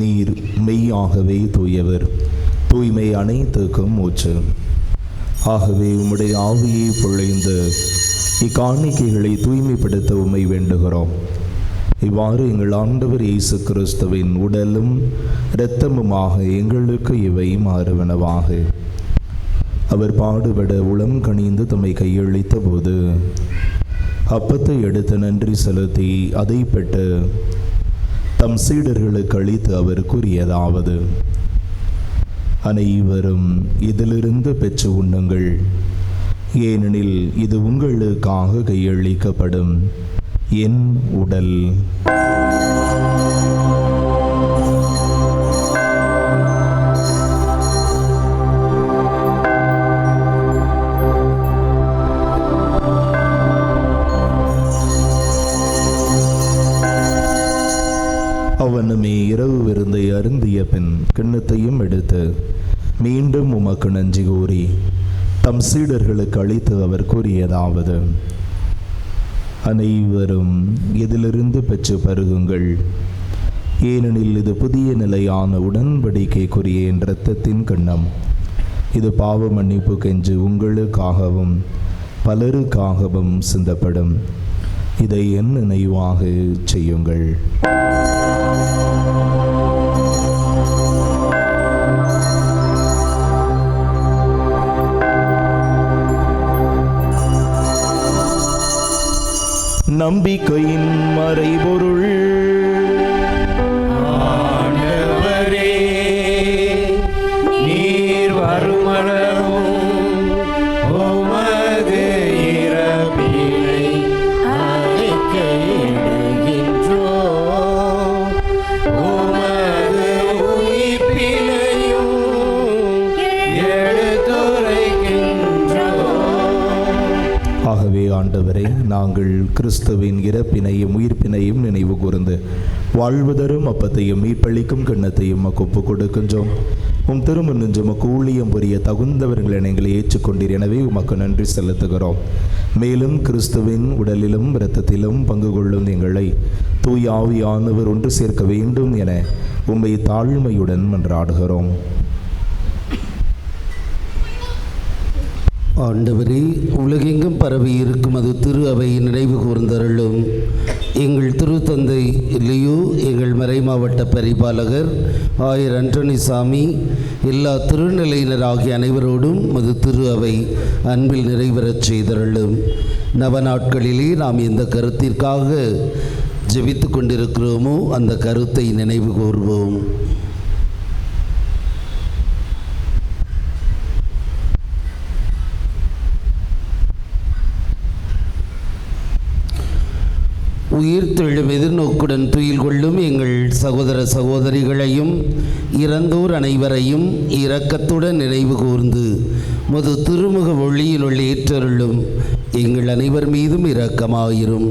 நீர் மெய்யாகவே தூயவர், தூய்மை அனைத்துக்கும் மூச்சு. ஆகவே உம்முடைய ஆவியை பொழிந்து இக்காணிக்கைகளை தூய்மைப்படுத்த உம்மை வேண்டுகிறோம். இவ்வாறு எங்கள் ஆண்டவர் இயேசு கிறிஸ்துவின் உடலும் இரத்தமுமாக எங்களுக்கு இவை மாறுவனவாக. அவர் பாடுபட உளம் கனிந்து தம்மை கையளித்த போது அப்பத்தை எடுத்து நன்றி செலுத்தி அதை பெற்று தம் சீடர்களுக்கு அளித்து அவர் கூறியதாவது: அனைவரும் இதிலிருந்து பெற்று உண்ணுங்கள், ஏனெனில் இது உங்களுக்காக கையளிக்கப்படும் என் உடல். அவனுமே இரவு விருந்தை அருந்திய பின் கிண்ணத்தையும் எடுத்து மீண்டும் உமக்கு நன்றி கூறி தம் சீடர்களுக்கு அளித்து அவர் கூறியதாவது: அனைவரும் இதிலிருந்து பெற்று பருகுங்கள், ஏனெனில் இது புதிய நிலையான உடன்படிக்கைக்குரிய என் இரத்தத்தின் கிண்ணம். இது பாவ மன்னிப்புக்கென்று உங்களுக்காகவும் பலருக்காகவும் சிந்தப்படும். இதை என் நினைவாக செய்யுங்கள். நம்பிக்கையின் மறைபொருள். ஆண்டவரே, நீர் வருமளவும் உமது இறப்பினை அறிக்கையிடுகின்றோம், உமது உயிர்ப்பினையும் எடுத்துரைக்கின்றோம். ஆகவே ஆண்டவரே, நாங்கள் கிறிஸ்துவின் இறப்பினையும் உயிர்ப்பினையும் நினைவு கூர்ந்து வாழ்வதரும் அப்பத்தையும் மீட்பளிக்கும் கிண்ணத்தையும் ஒப்புக் கொடுக்கின்றோம். உம் திருமுன் நின்று உமக்கு ஊழியம் புரிய தகுந்தவர்களை எங்களை ஏற்றுக்கொண்டீர். எனவே உமக்கு நன்றி செலுத்துகிறோம். மேலும் கிறிஸ்துவின் உடலிலும் இரத்தத்திலும் பங்கு கொள்ளும் எங்களை தூய ஆவியானவர் ஒன்று சேர்க்க வேண்டும் என உம்மை தாழ்மையுடன் மன்றாடுகிறோம். ஆண்டவரே, உலகெங்கும் பரவி இருக்கும் அது திரு அவையை நினைவு கூர்ந்தருளும். எங்கள் திருத்தந்தை லியோ, எங்கள் மறைமாவட்ட பரிபாலகர் ஆயர் அண்டோனிசாமி, எல்லா திருநிலையினர் ஆகிய அனைவரோடும் அது திரு அவை அன்பில் நிறைவேறச் செய்தருளும். நவ நாட்களிலே நாம் எந்த கருத்திற்காக ஜெபித்து கொண்டிருக்கிறோமோ அந்த கருத்தை நினைவு கூர்வோம். உயிர்த்தெழும் எதிர்நோக்குடன் துயில் கொள்ளும் எங்கள் சகோதர சகோதரிகளையும் இறந்தோர் அனைவரையும் இரக்கத்துடன் நினைவு கூர்ந்து முது திருமுக ஒளியில் ஏற்றருளும். எங்கள் அனைவர் மீதும் இரக்கமாயிரும்.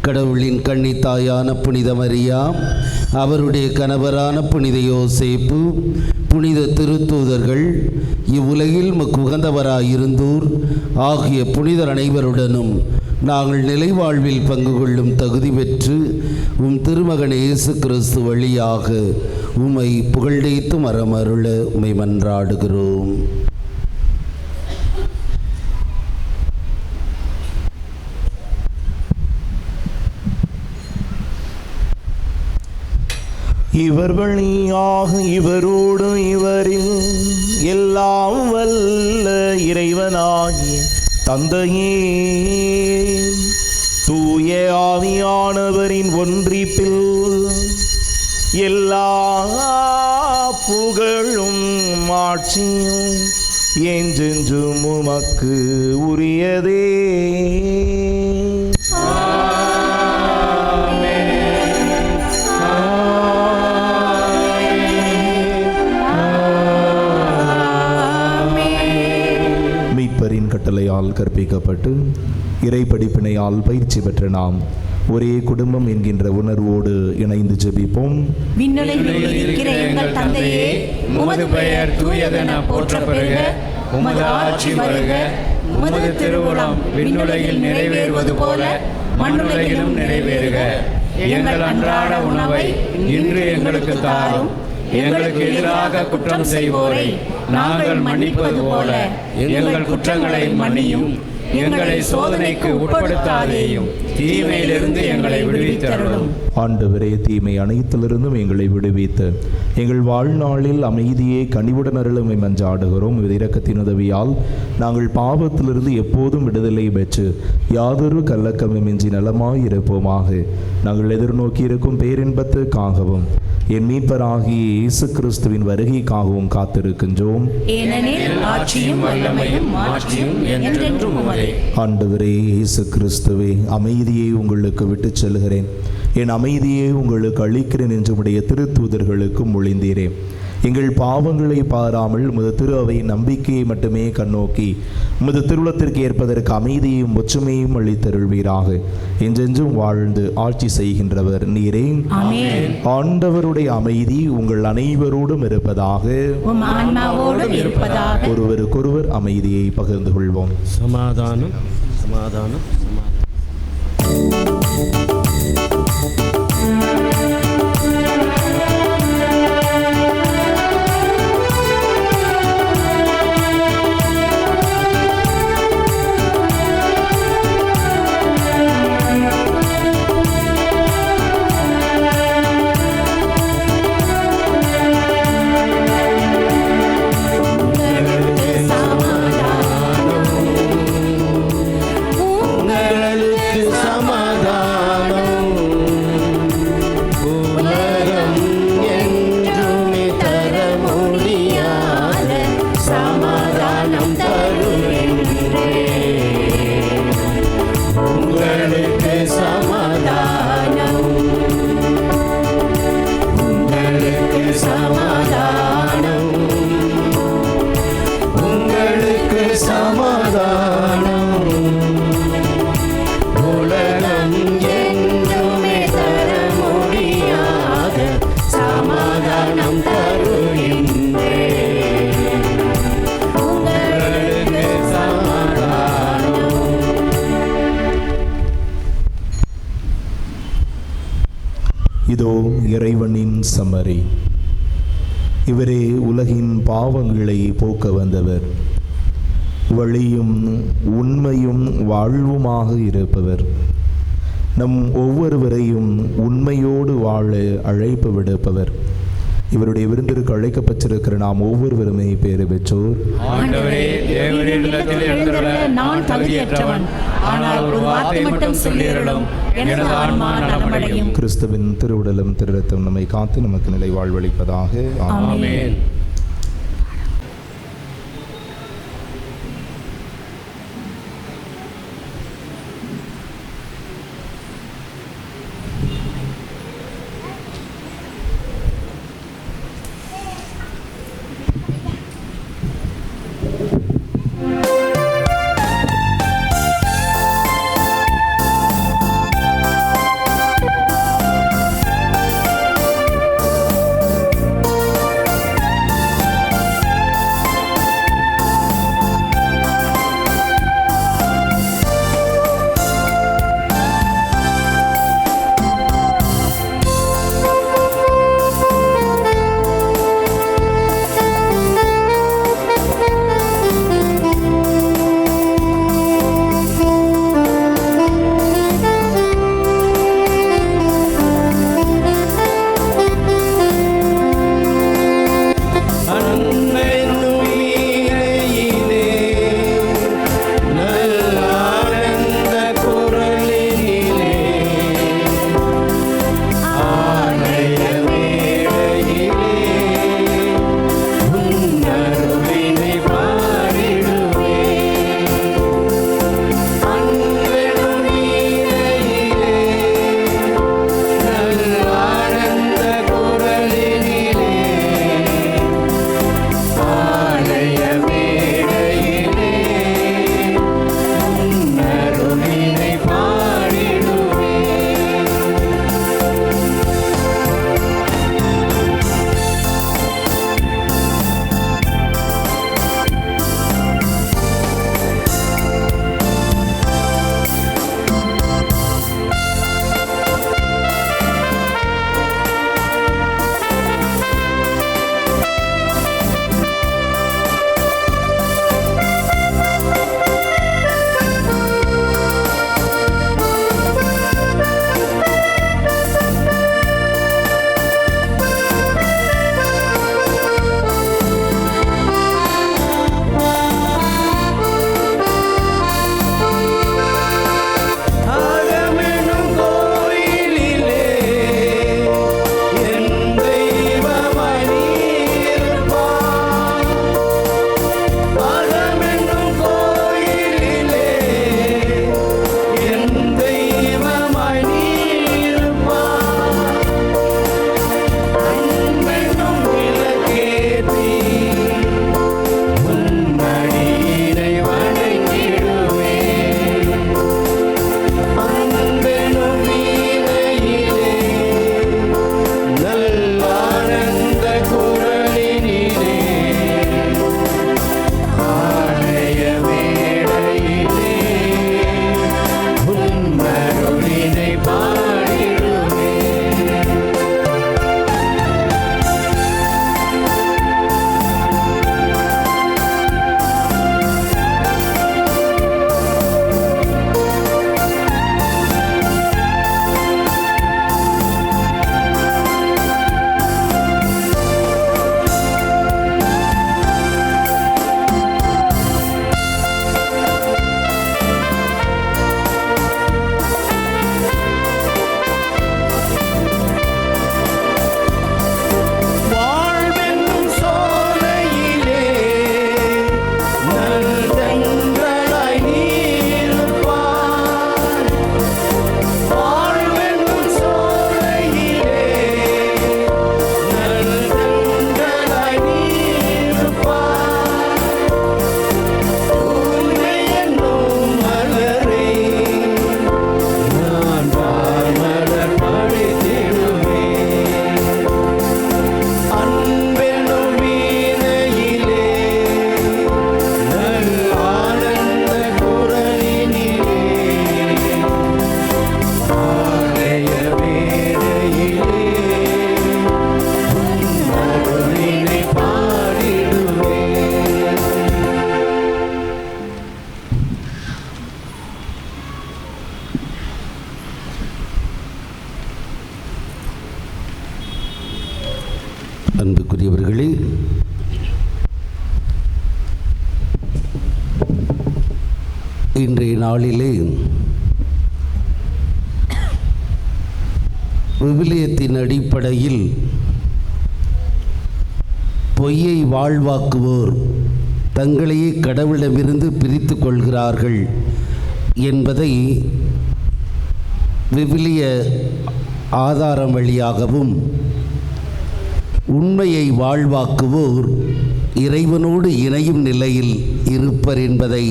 கடவுளின் கன்னித்தாயான புனித மரியா, அவருடைய கணவரான புனித யோசேப்பு, புனித திருத்தூதர்கள், இவ்வுலகில் உகந்தவராயிருந்தோர் ஆகிய புனிதர் அனைவருடனும் நாங்கள் நிலைவாழ்வில் பங்கு கொள்ளும் தகுதி பெற்று உம் திருமகன் இயேசு கிறிஸ்து வழியாக உம்மை புகழ்ந்தேத்து மரமருள உம்மை மன்றாடுகிறோம். இவர் வழியாக இவரோடு இவரில் எல்லாம் வல்ல இறைவனாகிய தந்தையே, தூய ஆவியானவரின் ஒன்றிப்பில் எல்லா புகழும் ஆட்சியும் என்றென்றும் உமக்கு உரியதே. கட்டளையால் கற்பிக்கப்பட்டு இறை படிப்பினையால் பயிற்சி பெற்ற நாம் ஒரே குடும்பம் என்கின்ற உணர்வோடு இணைந்து ஜெபிப்போம். விண்ணுலகில் இருக்கிற எங்கள் தந்தையே, உமது பெயர் தூயதென போற்றப் பெறுக. உமது ஆட்சி வருக. உமது திருவுளம் விண்ணுலகில் நிறைவேறுவது போல மண்ணுலகிலும் நிறைவேறுக. எங்கள் அன்றாட உணவை இன்று எங்களுக்கு தாரும். எங்களுக்கு எதிராக குற்றம் செய்வோரை நாங்கள் மன்னிப்பது போல எங்கள் குற்றங்களை மன்னியும். எங்களை சோதனைக்கு உட்படுத்தாதேயும், தீமையிலிருந்து எங்களை விடுவித்தருளும். ஆண்டவரே, தீமை அனைத்திலிருந்தும் எங்களை விடுவித்து எங்கள் வாழ்நாளில் அமைதியை கனிவுடன் அருளுமை மன்றாடுகிறோம். இரக்கத்தின் உதவியால் நாங்கள் பாவத்திலிருந்து எப்போதும் விடுதலை பெற்று யாதொரு கள்ளக்கமின்றி நலமாய் இருப்போமாக. நாங்கள் எதிர்நோக்கி இருக்கும் பேரின்பத்துக்காகவும் என் மீட்பராகிய இயேசு கிறிஸ்துவின் வருகைக்காகவும் காத்திருக்கின்றோம். ஏனெனில் ஆட்சியும் வல்லமையும் மாட்சியும் என்றென்றும் உமதே. ஆண்டவரே இயேசு கிறிஸ்துவே, அமைதியை உங்களுக்கு விட்டுச் செல்கிறேன், என் அமைதியை உங்களுக்கு அளிக்கிறேன் என்று உடைய திருத்தூதர்களுக்கு மொழிந்தீரே. எங்கள் பாவங்களை பாராமல் உமது திரு அவை நம்பிக்கையை மட்டுமே கண்ணோக்கி உமது திருவுளத்திற்கு ஏற்பதற்கு அமைதியையும் ஒற்றுமையும் அளித்தருள்வீராக. என்றென்றும் வாழ்ந்து ஆட்சி செய்கின்றவர் நீரே. ஆண்டவருடைய அமைதி உங்கள் அனைவரோடும் இருப்பதாக. ஒருவருக்கொருவர் அமைதியை பகிர்ந்து கொள்வோம். சமாதானம் சமாதானம் சமாதானம். இதோ இறைவனின் சமரி. இவரே உலகின் பாவங்களை போக்க வந்தவர், வழியும் உண்மையும் வாழ்வுமாக இருப்பவர், நம் ஒவ்வொருவரையும் உண்மையோடு வாழ அழைப்பு விடுப்பவர். இவருடைய விருந்திற்கு அழைக்கப்பட்டிருக்கிற நாம் ஒவ்வொருவருமே பேறு பெற்றோர். ஆண்டவரே, தேவரின் இல்லத்தில் எழுந்தருள நான் தகுதியற்றவன், ஆனால் ஒரு வார்த்தை மட்டும் சொல்லியருளும், எனது ஆன்மா நலமடையும். கிறிஸ்துவின் திருவுடலும் திரு இரத்தம் நம்மை காத்து நமக்கு நிலை வாழ்வளிப்பதாக. ஆமென். அன்புக்குரியவர்களே, இன்றைய நாளிலே விவிலியத்தின் அடிப்படையில் பொய்யை வாழ்வாக்குவோர் தங்களையே கடவுளிடமிருந்து பிரித்து கொள்கிறார்கள் என்பதை விவிலிய ஆதாரம் வழியாகவும், உண்மையை வாழ்வாக்குவோர் இறைவனோடு இணையும் நிலையில் இருப்பர் என்பதை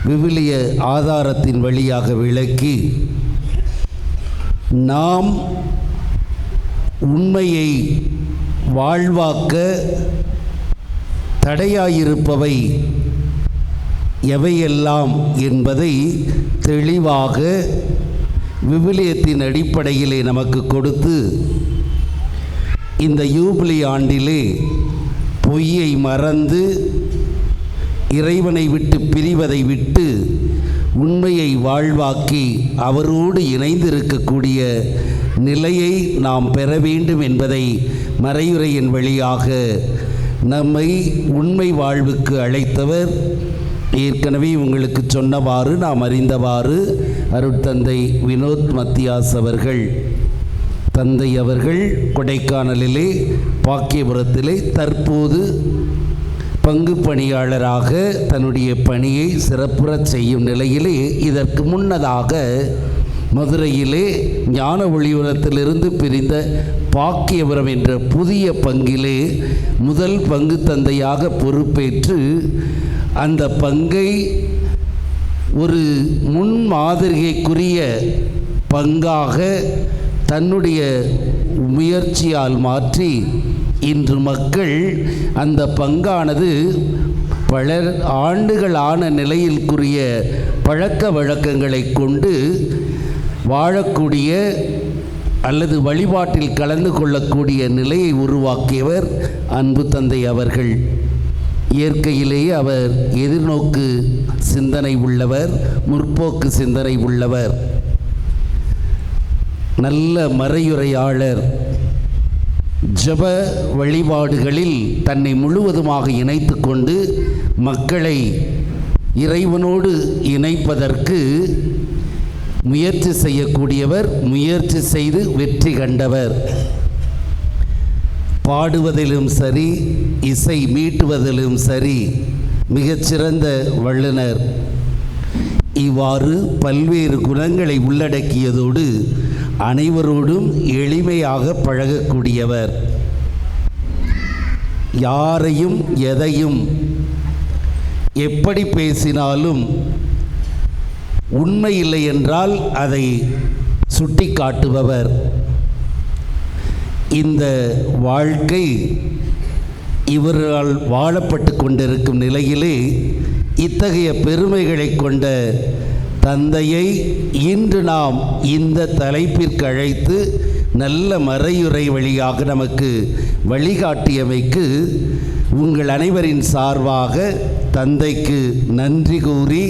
விவிலிய ஆதாரத்தின் வழியாக விளக்கி, நாம் உண்மையை வாழ்வாக்க தடையாயிருப்பவை எவையெல்லாம் என்பதை தெளிவாக விவிலியத்தின் அடிப்படையிலே நமக்கு கொடுத்து, இந்த யூபிலி ஆண்டிலே பொய்யை மறந்து இறைவனை விட்டு பிரிவதை விட்டு உண்மையை வாழ்வாக்கி அவரோடு இணைந்திருக்கக்கூடிய நிலையை நாம் பெற வேண்டும் என்பதை மறையுரையின் வழியாக நம்மை உண்மை வாழ்வுக்கு அழைத்தவர் ஏற்கனவே உங்களுக்கு சொன்னவாறு, நாம் அறிந்தவாறு அருட்தந்தை வினோத் மத்தியாஸ் அவர்கள். தந்தை அவர்கள் கொடைக்கானலிலே பாக்கியபுரத்திலே தற்போது பங்கு பணியாளராக தன்னுடைய பணியை சிறப்புறச் செய்யும் நிலையிலே, இதற்கு முன்னதாக மதுரையிலே ஞான ஒளியுரத்திலிருந்து பிரிந்த பாக்கியபுரம் என்ற புதிய பங்கிலே முதல் பங்கு தந்தையாக பொறுப்பேற்று அந்த பங்கை ஒரு முன்மாதிரிகைக்குரிய பங்காக தன்னுடைய முயற்சியால் மாற்றி இன்று மக்கள் அந்த பங்கானது பல ஆண்டுகளான நிலையிற்குரிய பழக்க வழக்கங்களை கொண்டு வாழக்கூடிய அல்லது வழிபாட்டில் கலந்து கொள்ளக்கூடிய நிலையை உருவாக்கியவர் அன்பு தந்தை அவர்கள். இயற்கையிலேயே அவர் எதிர்நோக்கு சிந்தனை உள்ளவர், முற்போக்கு சிந்தனை உள்ளவர், நல்ல மறையுரையாளர். ஜப வழிபாடுகளில் தன்னை முழுவதுமாக இணைத்து கொண்டு மக்களை இறைவனோடு இணைப்பதற்கு முயற்சி செய்யக்கூடியவர், முயற்சி செய்து வெற்றி கண்டவர். பாடுவதிலும் சரி, இசை மீட்டுவதிலும் சரி மிகச்சிறந்த வல்லுனர். இவ்வாறு பல்வேறு குணங்களை உள்ளடக்கியதோடு அனைவரோடும் எளிமையாக பழகக்கூடியவர். யாரையும் எதையும் எப்படி பேசினாலும் உண்மை இல்லை என்றால் அதை சுட்டி காட்டுபவர். இந்த வாழ்க்கை இவரால் வாழப்பட்டு கொண்டிருக்கும் நிலையிலே இத்தகைய பெருமைகளை கொண்ட தந்தையை இன்று நாம் இந்த தலைப்பிற்கு அழைத்து நல்ல மறையுரை வழியாக நமக்கு வழிகாட்டியமைக்கு உங்கள் அனைவரின் சார்பாக தந்தைக்கு நன்றி கூறி,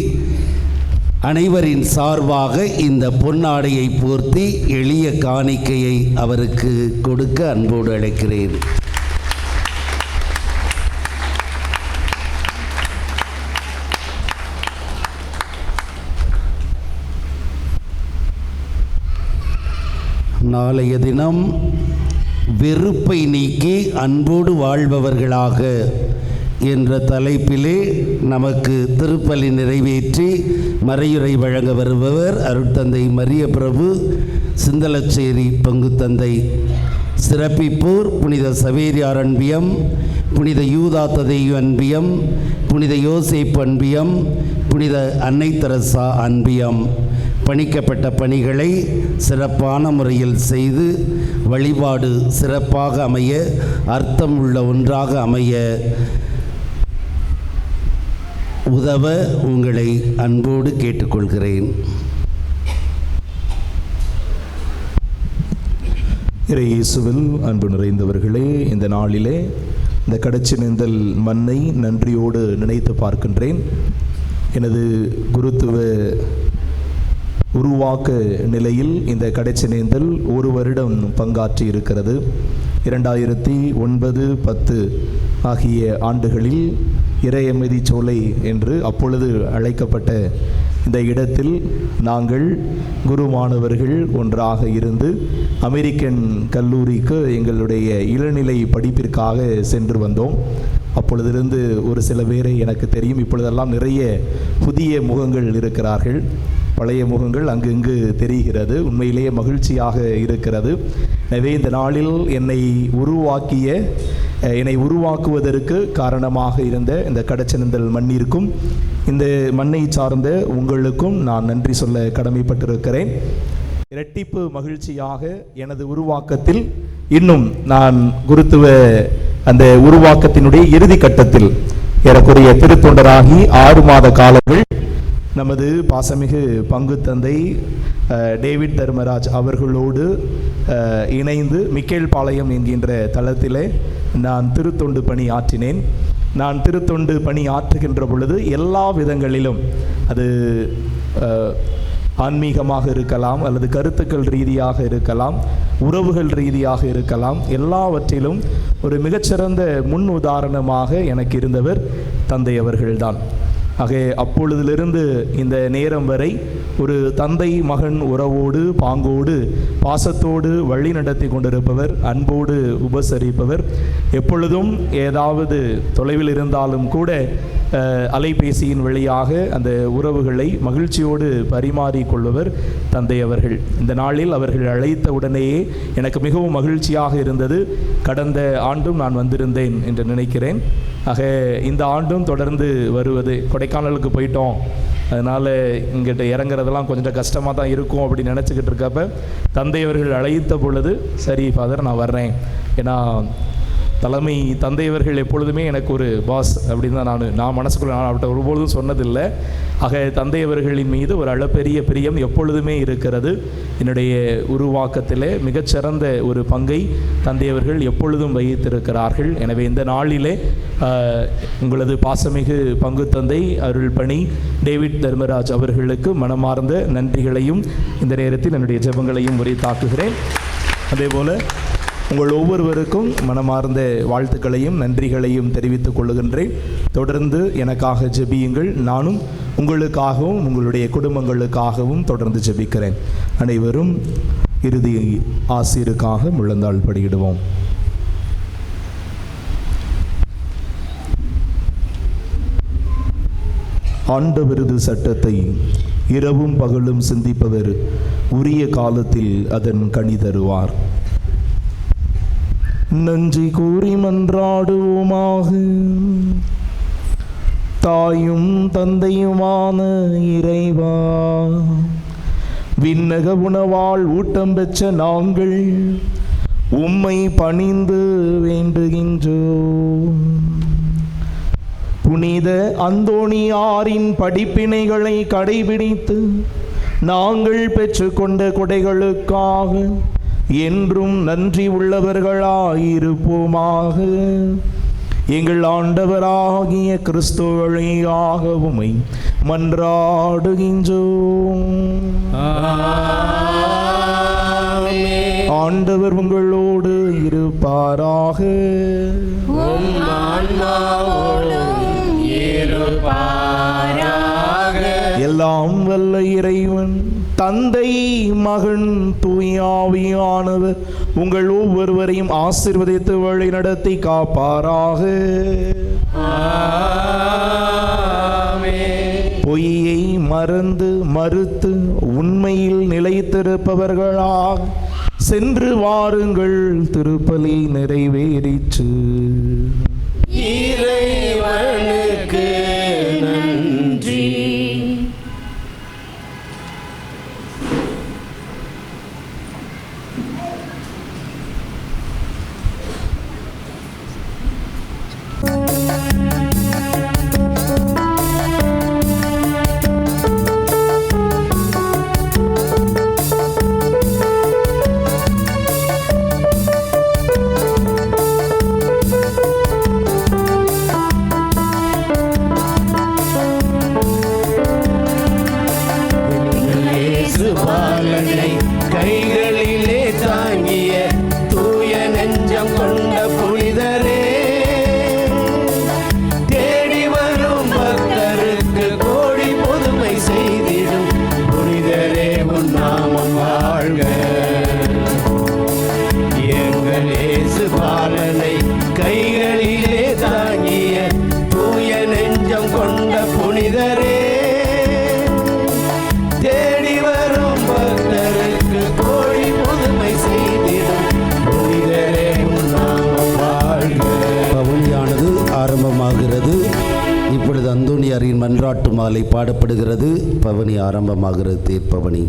அனைவரின் சார்பாக இந்த பொன்னாடையை போர்த்தி எளிய காணிக்கையை அவருக்கு கொடுக்க அன்போடு அழைக்கிறேன். நாளைய தினம் வெறுப்பை நீக்கி அன்போடு வாழ்பவர்களாக என்ற தலைப்பிலே நமக்கு திருப்பலி நிறைவேற்றி மறையுரை வழங்க வருபவர் அருட்தந்தை மரிய பிரபு சிந்தலச்சேரி பங்கு தந்தை. சிறப்பிப்போர் புனித சவேரியார் அன்பியம், புனித யூதா ததேயு அன்பியம், புனித யோசேப்பு அன்பியம், புனித அன்னை தெரசா அன்பியம். பணிக்கப்பட்ட பணிகளை சிறப்பான முறையில் செய்து வழிபாடு சிறப்பாக அமைய, அர்த்தம் உள்ள ஒன்றாக அமைய உதவ உங்களை அன்போடு கேட்டுக்கொள்கிறேன். இறை இயேசுவில் அன்பு நிறைந்தவர்களே, இந்த நாளிலே இந்த கடச்சினேந்தல் மண்ணை நன்றியோடு நினைத்து பார்க்கின்றேன். எனது குருத்துவ உருவாக்க நிலையில் இந்த கடைச்சனேந்தல் 1 வருடம் பங்காற்றி இருக்கிறது. 2009, 10 ஆகிய ஆண்டுகளில் இறையமைதி சோலை என்று அப்பொழுது அழைக்கப்பட்ட இந்த இடத்தில் நாங்கள் குரு மாணவர்கள் ஒன்றாக இருந்து அமெரிக்கன் கல்லூரிக்கு எங்களுடைய இளநிலை படிப்பிற்காக சென்று வந்தோம். அப்பொழுதிருந்து ஒரு சில பேரை எனக்கு தெரியும். இப்பொழுதெல்லாம் நிறைய புதிய முகங்கள் இருக்கிறார்கள். பழைய முகங்கள் அங்கங்கு தெரிகிறது. உண்மையிலேயே மகிழ்ச்சியாக இருக்கிறது. எனவே இந்த நாளில் என்னை உருவாக்குவதற்கு காரணமாக இருந்த இந்த கடச்சனேந்தல் மண்ணிற்கும் இந்த மண்ணை சார்ந்த உங்களுக்கும் நான் நன்றி சொல்ல கடமைப்பட்டிருக்கிறேன். இரட்டிப்பு மகிழ்ச்சியாக எனது உருவாக்கத்தில் இன்னும் நான் குருத்துவ அந்த உருவாக்கத்தினுடைய இறுதி கட்டத்தில் ஏறக்குறைய திருத்தொண்டராகி 6 மாத காலங்கள் நமது பாசமிகு பங்கு தந்தை டேவிட் தர்மராஜ் அவர்களோடு இணைந்து மிக்கேல் பாளையம் என்கின்ற தளத்திலே நான் திருத்தொண்டு பணி ஆற்றினேன். நான் திருத்தொண்டு பணி ஆற்றுகின்ற பொழுது எல்லா விதங்களிலும் அது ஆன்மீகமாக இருக்கலாம், அல்லது கருத்துக்கள் ரீதியாக இருக்கலாம், உறவுகள் ரீதியாக இருக்கலாம், எல்லாவற்றிலும் ஒரு மிகச்சிறந்த முன் உதாரணமாக எனக்கு இருந்தவர் தந்தை அவர்கள்தான். ஆக அப்பொழுதிலிருந்து இந்த நேரம் வரை ஒரு தந்தை மகன் உறவோடு பாங்கோடு பாசத்தோடு வழி நடத்தி கொண்டிருப்பவர், அன்போடு உபசரிப்பவர், எப்பொழுதும் ஏதாவது தொலைவில் இருந்தாலும் கூட அலைபேசியின் வழியாக அந்த உறவுகளை மகிழ்ச்சியோடு பரிமாறிக்கொள்பவர் தந்தை அவர்கள். இந்த நாளில் அவர்கள் அழைத்த உடனேயே எனக்கு மிகவும் மகிழ்ச்சியாக இருந்தது. கடந்த ஆண்டும் நான் வந்திருந்தேன் என்று நினைக்கிறேன். ஆக இந்த ஆண்டும் தொடர்ந்து வருவது. கொடைக்கானலுக்கு போயிட்டோம், அதனால் இங்கிட்ட இறங்குறதெல்லாம் கொஞ்சம் கஷ்டமாக தான் இருக்கும் அப்படின்னு நினச்சிக்கிட்டு இருக்கப்ப தந்தை அவர்கள் அழைத்த பொழுது சரி ஃபாதர் நான் வர்றேன். ஏன்னா தலைமை தந்தையவர்கள் எப்பொழுதுமே எனக்கு ஒரு பாஸ் அப்படின்னு தான் நான் மனசுக்குள்ள நான் அவர்கிட்ட ஒருபொழுதும் சொன்னதில்லை. ஆக தந்தையவர்களின் மீது ஒரு அளப்பெரிய பிரியம் எப்பொழுதுமே இருக்கிறது. என்னுடைய உருவாக்கத்திலே மிகச்சிறந்த ஒரு பங்கை தந்தையவர்கள் எப்பொழுதும் வகித்திருக்கிறார்கள். எனவே இந்த நாளிலே உங்களது பாசமிகு பங்கு தந்தை அருள் பணி டேவிட் தர்மராஜ் அவர்களுக்கு மனமார்ந்த நன்றிகளையும் இந்த நேரத்தில் என்னுடைய ஜெபங்களையும் உரித்தாக்குகிறேன். அதேபோல் உங்கள் ஒவ்வொருவருக்கும் மனமார்ந்த வாழ்த்துக்களையும் நன்றிகளையும் தெரிவித்துக் கொள்ளுகின்றேன். தொடர்ந்து எனக்காக ஜெபியுங்கள். நானும் உங்களுக்காகவும் உங்களுடைய குடும்பங்களுக்காகவும் தொடர்ந்து ஜெபிக்கிறேன். அனைவரும் இறுதி ஆசீருக்காக முழந்தாள் படியிடுவோம். ஆண்டவரது சட்டத்தை இரவும் பகலும் சிந்திப்பவர் உரிய காலத்தில் அதன் கனி தருவார். நன்றி கூறி மன்றாடுவோமாக. தாயும் தந்தையுமான இறைவா, விண்ணக உணவால் ஊட்டம் பெற்ற நாங்கள் உம்மை பணிந்து வேண்டுகின்றோம். புனித அந்தோணியாரின் படிப்பினைகளை கடைபிடித்து நாங்கள் பெற்றுக்கொண்ட கொடைகளுக்காக என்றும் நன்றி உள்ளவர்களாயிருப்போமாக. எங்கள் ஆண்டவராகிய கிறிஸ்து வழியாக உம்மை மன்றாடுகின்றோம். ஆண்டவர் உங்களோடு இருப்பாராக. எல்லாம் வல்ல இறைவன் தந்தை மகன் தூயாவியானவர் உங்கள் ஒவ்வொருவரையும் ஆசீர்வதித்து வழி நடத்தி காப்பாராக. பொய்யை மறுத்து உண்மையில் நிலைத்திருப்பவர்களாக சென்று வாருங்கள். திருப்பலி நிறைவேறிற்று. இறைவனுக்கு நன்றி. மன்றாட்டு மாலை பாடப்படுகிறது. பவனி ஆரம்பமாகிறது. தேர்ப்பவனி.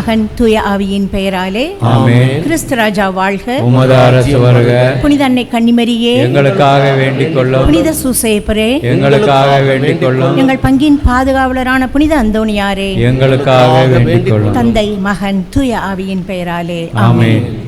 மகன் தூய ஆவியின் பெயராலே ஆமென். கிறிஸ்து ராஜா வாழ்க. உமது அரசு வருக. புனித அன்னை கன்னிமரியே எங்களுக்காக வேண்டிக் கொள்ளும். புனித சூசேப்பரே எங்களுக்காக வேண்டிக் கொள்ளும். எங்கள் பங்கின் பாதுகாவலரான புனித அந்தோணியாரே எங்களுக்காக வேண்டிக் கொள்ளும். தந்தை மகன் தூய ஆவியின் பெயராலே ஆமென்.